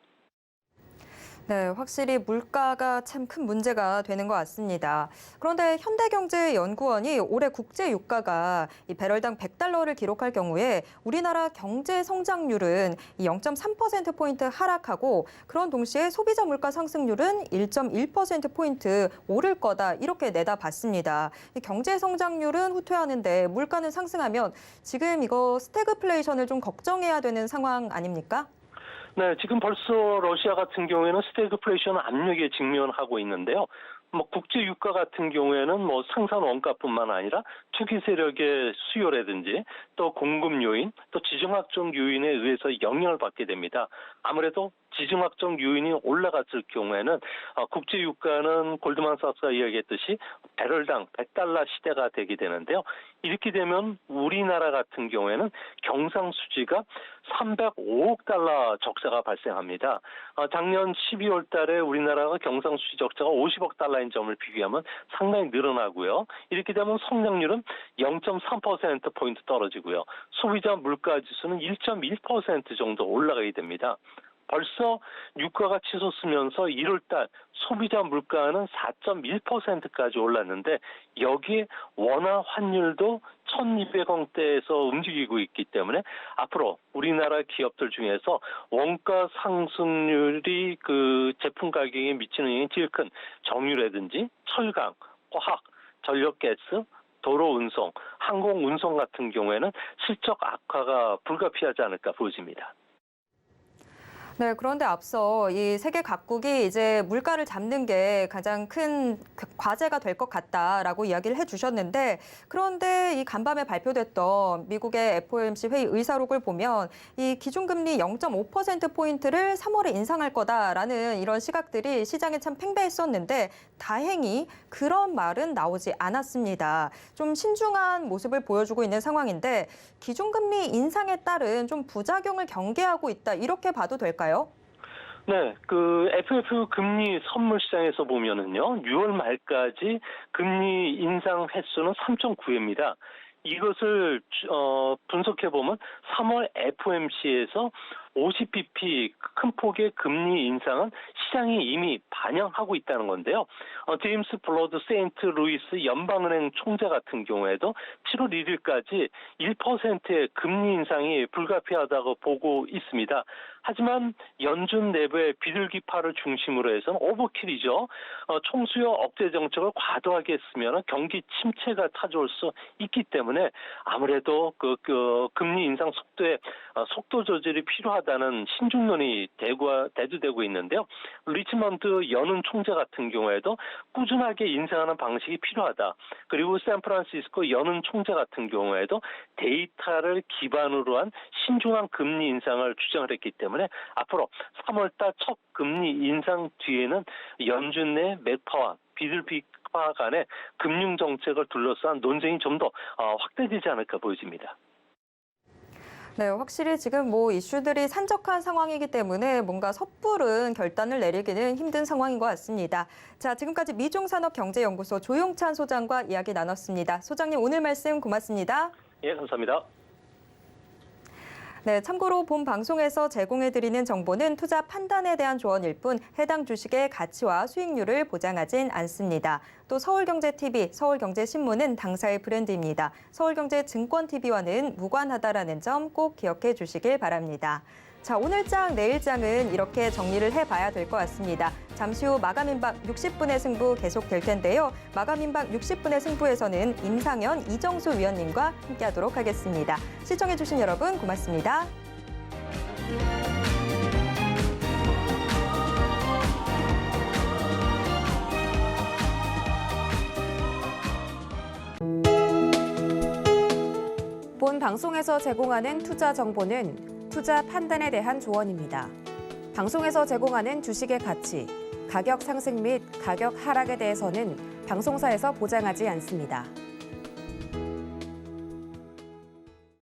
네, 확실히 물가가 참 큰 문제가 되는 것 같습니다. 그런데 현대경제연구원이 올해 국제 유가가 이 배럴당 $100를 기록할 경우에 우리나라 경제 성장률은 0.3%포인트 하락하고 그런 동시에 소비자 물가 상승률은 1.1%포인트 오를 거다 이렇게 내다봤습니다. 경제 성장률은 후퇴하는데 물가는 상승하면 지금 이거 스태그플레이션을 좀 걱정해야 되는 상황 아닙니까? 네, 지금 벌써 러시아 같은 경우에는 스태그플레이션 압력에 직면하고 있는데요. 국제 유가 같은 경우에는 생산 원가뿐만 아니라 투기 세력의 수요라든지 또 공급 요인, 또 지정학적 요인에 의해서 영향을 받게 됩니다. 아무래도 지정학적 요인이 올라갔을 경우에는 국제 유가는 골드만삭스가 이야기했듯이 배럴당 $100 시대가 되게 되는데요. 이렇게 되면 우리나라 같은 경우에는 경상수지가 $305억 적자가 발생합니다. 작년 12월 달에 우리나라가 경상수지 적자가 $50억 점을 비교하면 상당히 늘어나고요. 이렇게 되면 성장률은 0.3%포인트 떨어지고요. 소비자 물가 지수는 1.1% 정도 올라가게 됩니다. 벌써 유가가 치솟으면서 1월달 소비자 물가는 4.1%까지 올랐는데 여기에 원화 환율도 1,200원대에서 움직이고 있기 때문에 앞으로 우리나라 기업들 중에서 원가 상승률이 제품 가격에 미치는 영향이 제일 큰 정유라든지 철강, 화학, 전력가스, 도로 운송, 항공 운송 같은 경우에는 실적 악화가 불가피하지 않을까 보여집니다. 네, 그런데 앞서 이 세계 각국이 이제 물가를 잡는 게 가장 큰 과제가 될 것 같다라고 이야기를 해주셨는데, 그런데 이 간밤에 발표됐던 미국의 FOMC 회의 의사록을 보면 이 기준금리 0.5%포인트를 3월에 인상할 거다라는 이런 시각들이 시장에 참 팽배했었는데, 다행히 그런 말은 나오지 않았습니다. 좀 신중한 모습을 보여주고 있는 상황인데, 기준금리 인상에 따른 좀 부작용을 경계하고 있다, 이렇게 봐도 될까요? 네, 그 FF 금리 선물 시장에서 보면은요, 6월 말까지 금리 인상 횟수는 3.9회입니다. 이것을 분석해 보면 3월 FOMC에서 50bp 큰 폭의 금리 인상은 시장이 이미 반영하고 있다는 건데요. 제임스 블러드 세인트 루이스 연방은행 총재 같은 경우에도 7월 1일까지 1%의 금리 인상이 불가피하다고 보고 있습니다. 하지만 연준 내부의 비둘기파를 중심으로 해서는 오버킬이죠. 총수요 억제 정책을 과도하게 했으면 경기 침체가 찾아올 수 있기 때문에 아무래도 그 금리 인상 속도에 속도 조절이 필요하다는 신중론이 대두되고 있는데요. 리치먼드 연은 총재 같은 경우에도 꾸준하게 인상하는 방식이 필요하다. 그리고 샌프란시스코 연은 총재 같은 경우에도 데이터를 기반으로 한 신중한 금리 인상을 주장을 했기 때문에 앞으로 3월달 첫 금리 인상 뒤에는 연준 내 매파와 비둘기파 간의 금융 정책을 둘러싼 논쟁이 좀 더 확대되지 않을까 보여집니다. 네, 확실히 지금 뭐 이슈들이 산적한 상황이기 때문에 뭔가 섣부른 결단을 내리기는 힘든 상황인 것 같습니다. 자, 지금까지 미중산업경제연구소 조용찬 소장과 이야기 나눴습니다. 소장님, 오늘 말씀 고맙습니다. 예, 감사합니다. 네, 참고로 본 방송에서 제공해드리는 정보는 투자 판단에 대한 조언일 뿐 해당 주식의 가치와 수익률을 보장하진 않습니다. 또 서울경제TV, 서울경제신문은 당사의 브랜드입니다. 서울경제증권TV와는 무관하다라는 점 꼭 기억해 주시길 바랍니다. 자, 오늘 장, 내일 장은 이렇게 정리를 해봐야 될 것 같습니다. 잠시 후 마감인박 60분의 승부 계속될 텐데요. 마감인박 60분의 승부에서는 임상현, 이정수 위원님과 함께하도록 하겠습니다. 시청해주신 여러분 고맙습니다. 본 방송에서 제공하는 투자 정보는 투자 판단에 대한 조언입니다. 방송에서 제공하는 주식의 가치, 가격 상승 및 가격 하락에 대해서는 방송사에서 보장하지 않습니다.